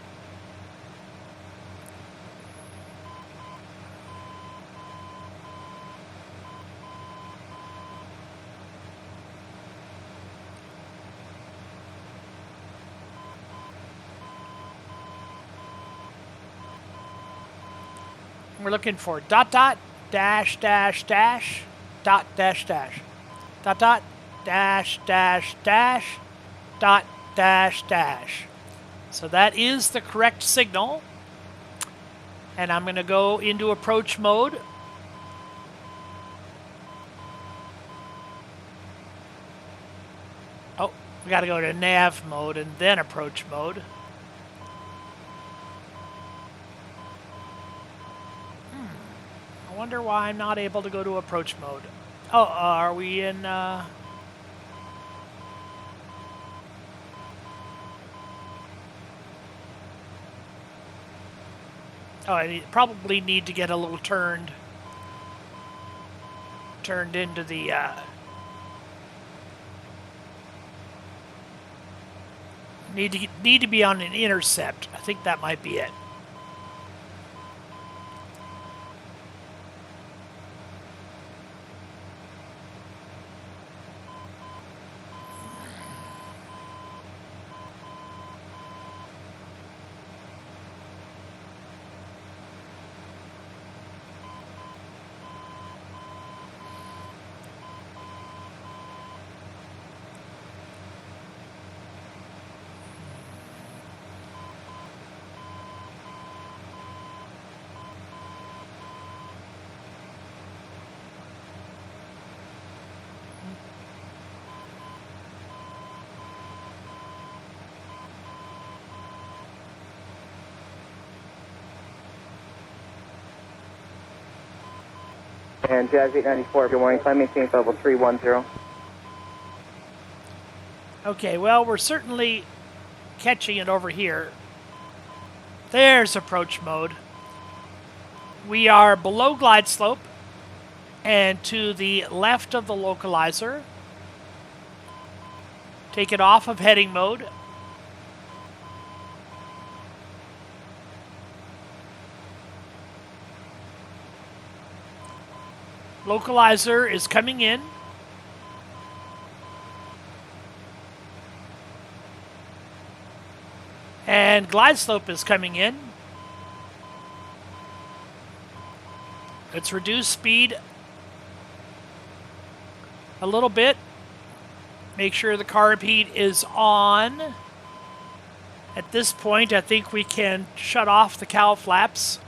We're looking for dot dot dash dash dash dot dash dash dot dot dash dash dash dot dash dash. So that is the correct signal. And I'm going to go into approach mode. Oh, we got to go to nav mode and then approach mode. I wonder why I'm not able to go to approach mode. Oh, are we in... Oh, I probably need to get a little turned into the... Need to be on an intercept. I think that might be it. And Jazz 894, good morning. Climb maintain level 310. Okay, well, we're certainly catching it over here. There's approach mode. We are below glide slope and to the left of the localizer. Take it off of heading mode. Localizer is coming in. And glide slope is coming in. Let's reduce speed a little bit. Make sure the carb heat is on. At this point, I think we can shut off the cowl flaps.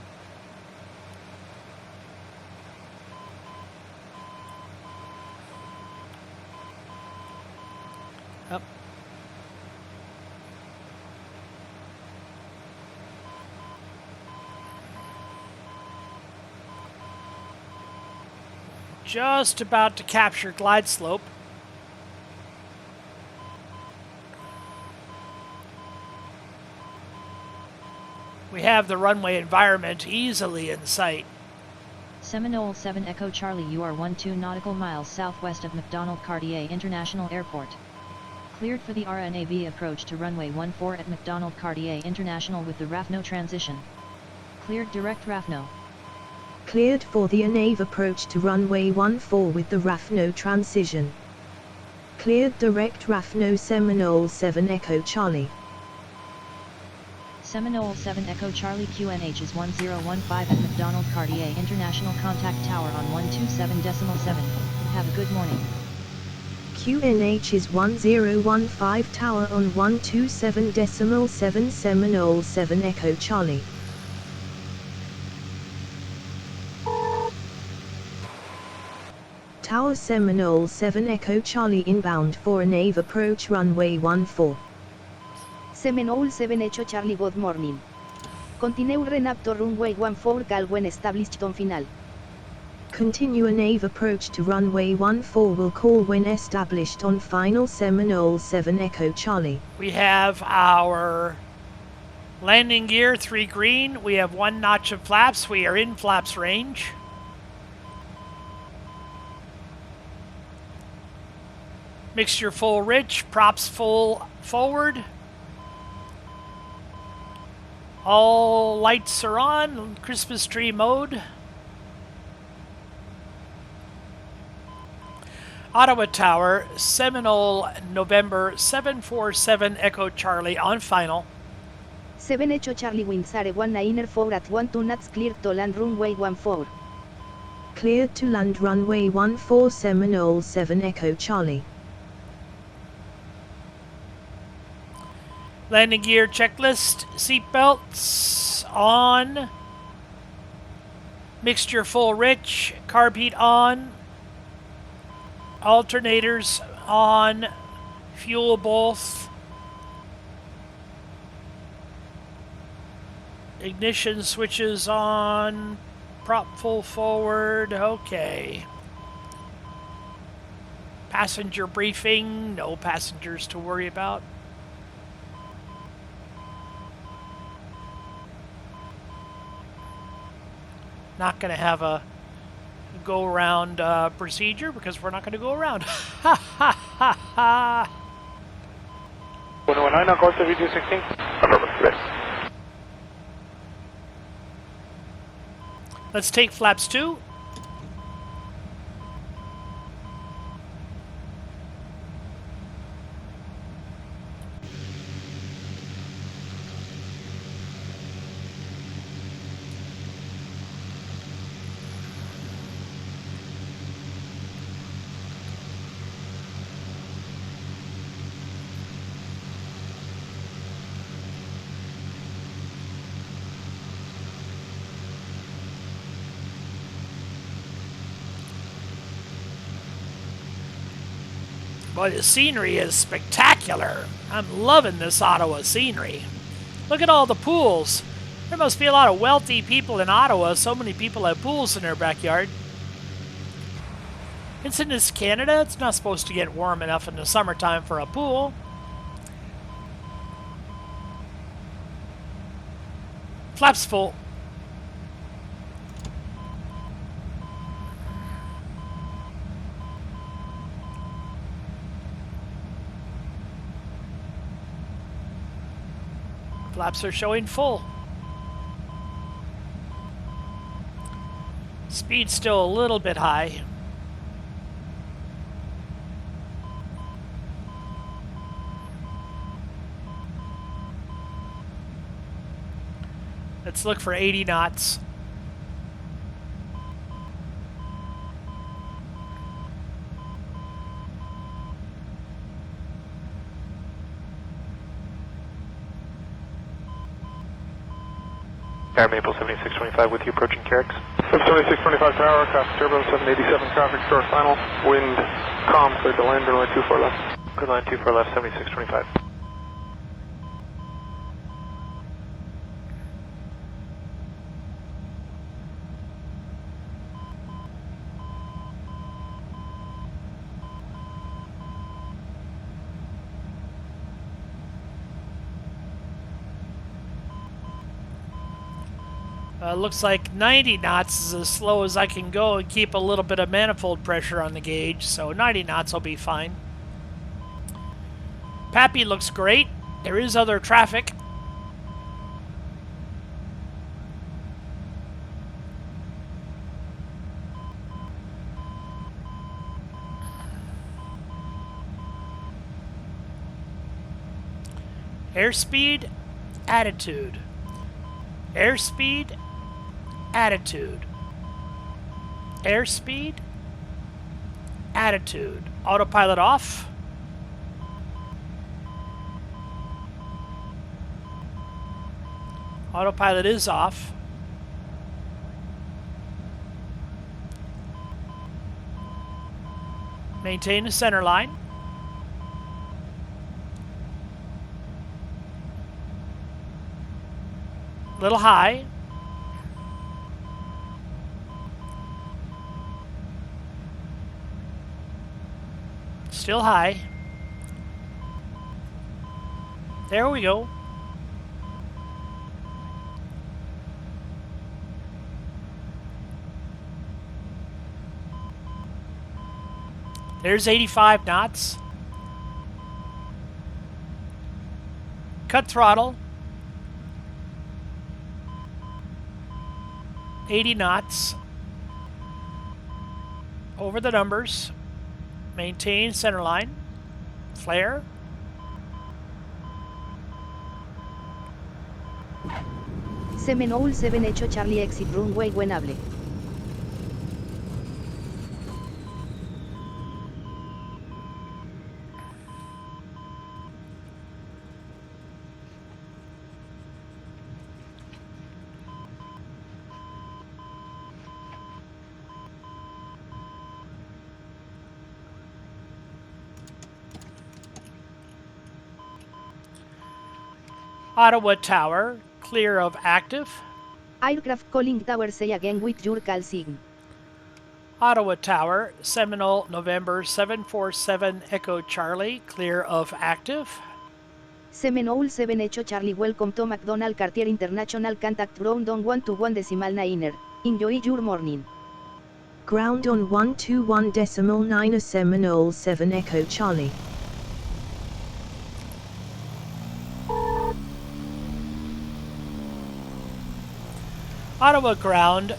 Up. Just about to capture glide slope. We have the runway environment easily in sight. Seminole 7 Echo Charlie, you are 12 nautical miles southwest of McDonald-Cartier International Airport. Cleared for the RNAV approach to runway 14 at McDonald-Cartier International with the RAFNO transition. Cleared direct RAFNO. Cleared for the ANAV approach to runway 14 with the RAFNO transition. Cleared direct RAFNO Seminole 7 Echo Charlie. Seminole 7 Echo Charlie, QNH is 1015 at McDonald-Cartier International, contact tower on 127.7. Have a good morning. QNH is 1015 tower on 127.7 Seminole 7 Echo Charlie. Tower Seminole 7 Echo Charlie inbound for a NAV approach runway 14. Seminole 7 Echo Charlie, good morning. Continue renap to runway 14 cal when established on final. Continue a nave approach to runway 14 will call when established on final Seminole 7 Echo Charlie. We have our landing gear 3 green. We have 1 notch of flaps. We are in flaps range. Mixture full rich, props full forward. All lights are on, Christmas tree mode. Ottawa Tower, Seminole, November 747 Echo Charlie on final. 7 Echo Charlie winds are 19 at 12 knots cleared to land runway 14. Cleared to land runway 14 Seminole 7 Echo Charlie. Landing gear checklist, seatbelts on, mixture full rich, carb heat on, alternators on, fuel both, ignition switches on, prop full forward, okay. Passenger briefing, no passengers to worry about. Not going to have a go-around procedure because we're not going to go around. Ha ha ha ha! 119 on course of V216. Let's take flaps 2. Boy, the scenery is spectacular. I'm loving this Ottawa scenery. Look at all the pools. There must be a lot of wealthy people in Ottawa. So many people have pools in their backyard. Isn't this Canada? It's not supposed to get warm enough in the summertime for a pool. Flaps full. Flaps are showing full. Speed's still a little bit high. Let's look for 80 knots. Air Maple 7625 with you approaching Carrick. 7625 tower, traffic turbulence 787 traffic short final, wind calm, clear to land, runway 24 left. Good line 24 left, 7625. Looks like 90 knots is as slow as I can go and keep a little bit of manifold pressure on the gauge, so 90 knots will be fine. Pappy looks great. There is other traffic. Airspeed, attitude. Airspeed, attitude. Airspeed, attitude. Autopilot off. Autopilot is off. Maintain the center line. A little high. Still high. There we go. There's 85 knots. Cut throttle. 80 knots. Over the numbers. Maintain center line. Flare. Seminole 7 Echo Charlie exit runway Wenable. Ottawa Tower, clear of active. Aircraft calling tower, say again with your call sign. Ottawa Tower, Seminole, November 747 Echo Charlie, clear of active. Seminole 7 Echo Charlie, welcome to McDonald Cartier International, contact ground on 121.9er. Enjoy your morning. Ground on 121.9 Seminole 7 Echo Charlie. Ottawa ground,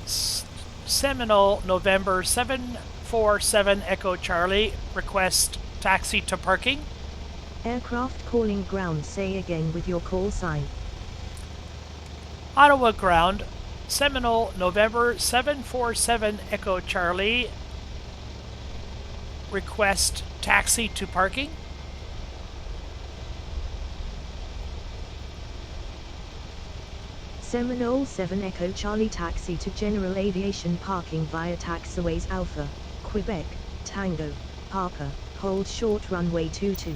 Seminole, November 747 Echo Charlie, request taxi to parking. Aircraft calling ground, say again with your call sign. Ottawa ground, Seminole, November 747 Echo Charlie, request taxi to parking. Seminole 7 Echo Charlie, taxi to General Aviation parking via taxiways Alpha, Quebec, Tango, Papa, hold short runway 22.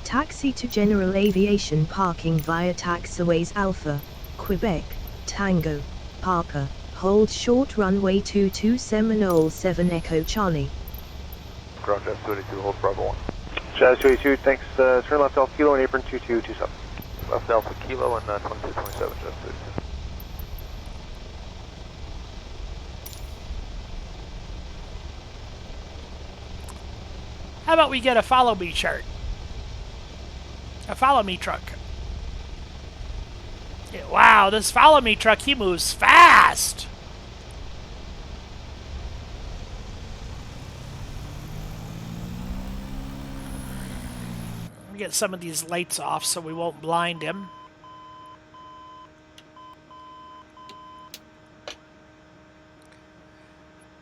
Taxi to General Aviation parking via taxiways Alpha, Quebec, Tango, Papa, hold short runway 22 Seminole 7 Echo Charlie. Ground Jazz 22, hold Bravo 1. Jazz 22, thanks. Turn left Alpha Kilo and apron 2227. Left Alpha Kilo and 2227, Jazz 22. How about we get a follow me chart? A follow me truck. Yeah, wow, this follow me truck, he moves fast. Let me get some of these lights off so we won't blind him.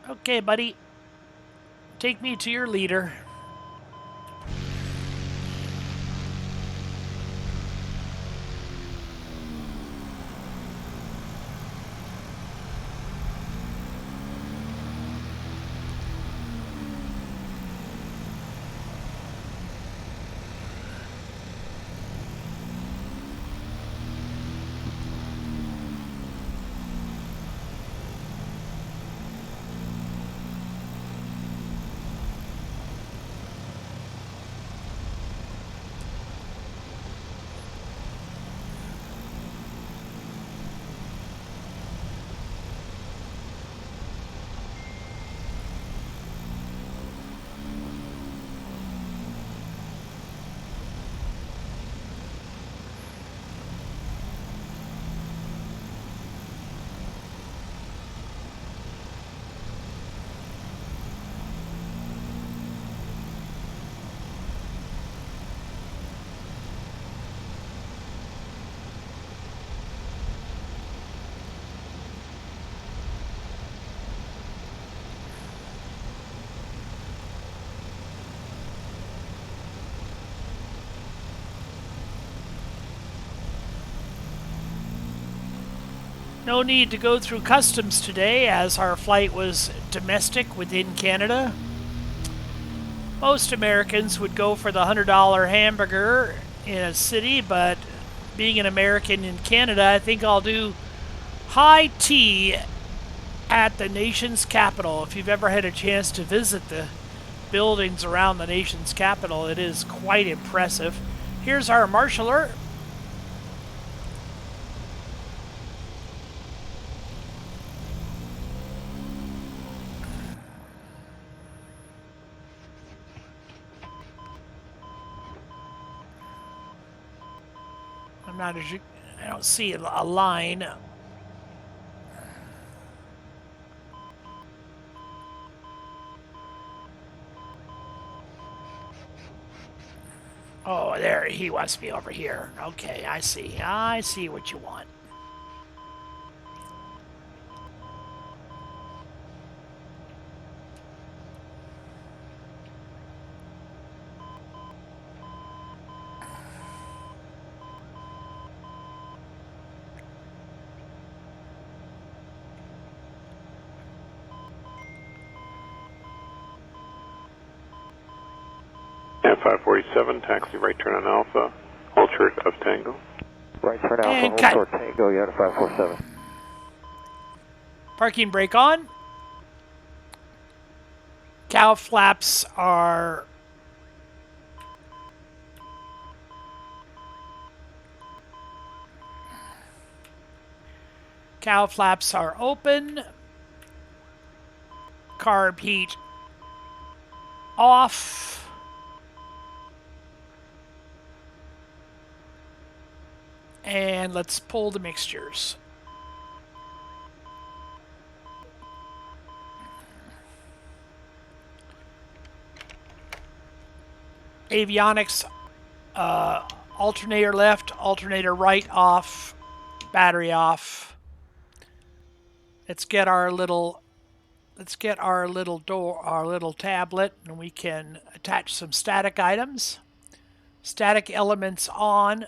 Okay, buddy. Take me to your leader. No need to go through customs today as our flight was domestic within Canada. Most Americans would go for the $100 hamburger in a city, but being an American in Canada, I think I'll do high tea at the nation's capital. If you've ever had a chance to visit the buildings around the nation's capital, it is quite impressive. Here's our marshaller. I don't see a line. Oh, there, he wants me over here. Okay, I see. I see what you want. And 547, taxi right turn on Alpha, hold short of Tango. Right turn Alpha, And hold cut. short Tango, you had a 547. Parking brake on. Cow flaps are open. Carb heat off. And let's pull the mixtures. Avionics, alternator left, alternator right off, battery off. Let's get our little tablet, and we can attach some static items. Static elements on.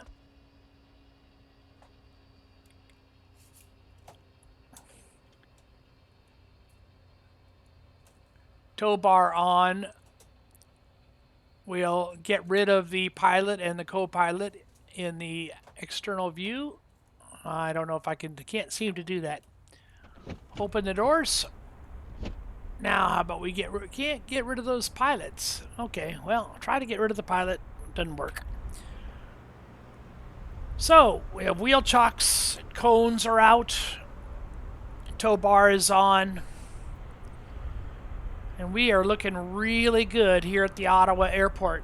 Tow bar on. We'll get rid of the pilot and the co-pilot in the external view. I don't know if I can't seem to do that. Open the doors. Now, how about we can't get rid of those pilots? Okay, well, try to get rid of the pilot. Doesn't work. So, we have wheel chocks, cones are out, tow bar is on. And we are looking really good here at the Ottawa airport.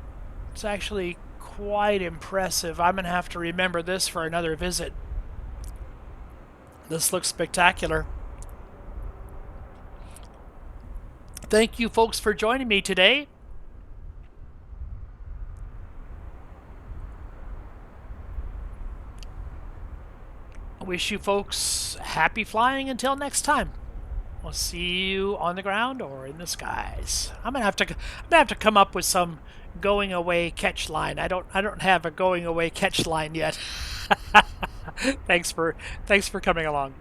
It's actually quite impressive. I'm going to have to remember this for another visit. This looks spectacular. Thank you folks for joining me today. I wish you folks happy flying until next time. We'll see you on the ground or in the skies. I'm gonna have to come up with some going away catch line. I don't have a going away catch line yet. Thanks for coming along.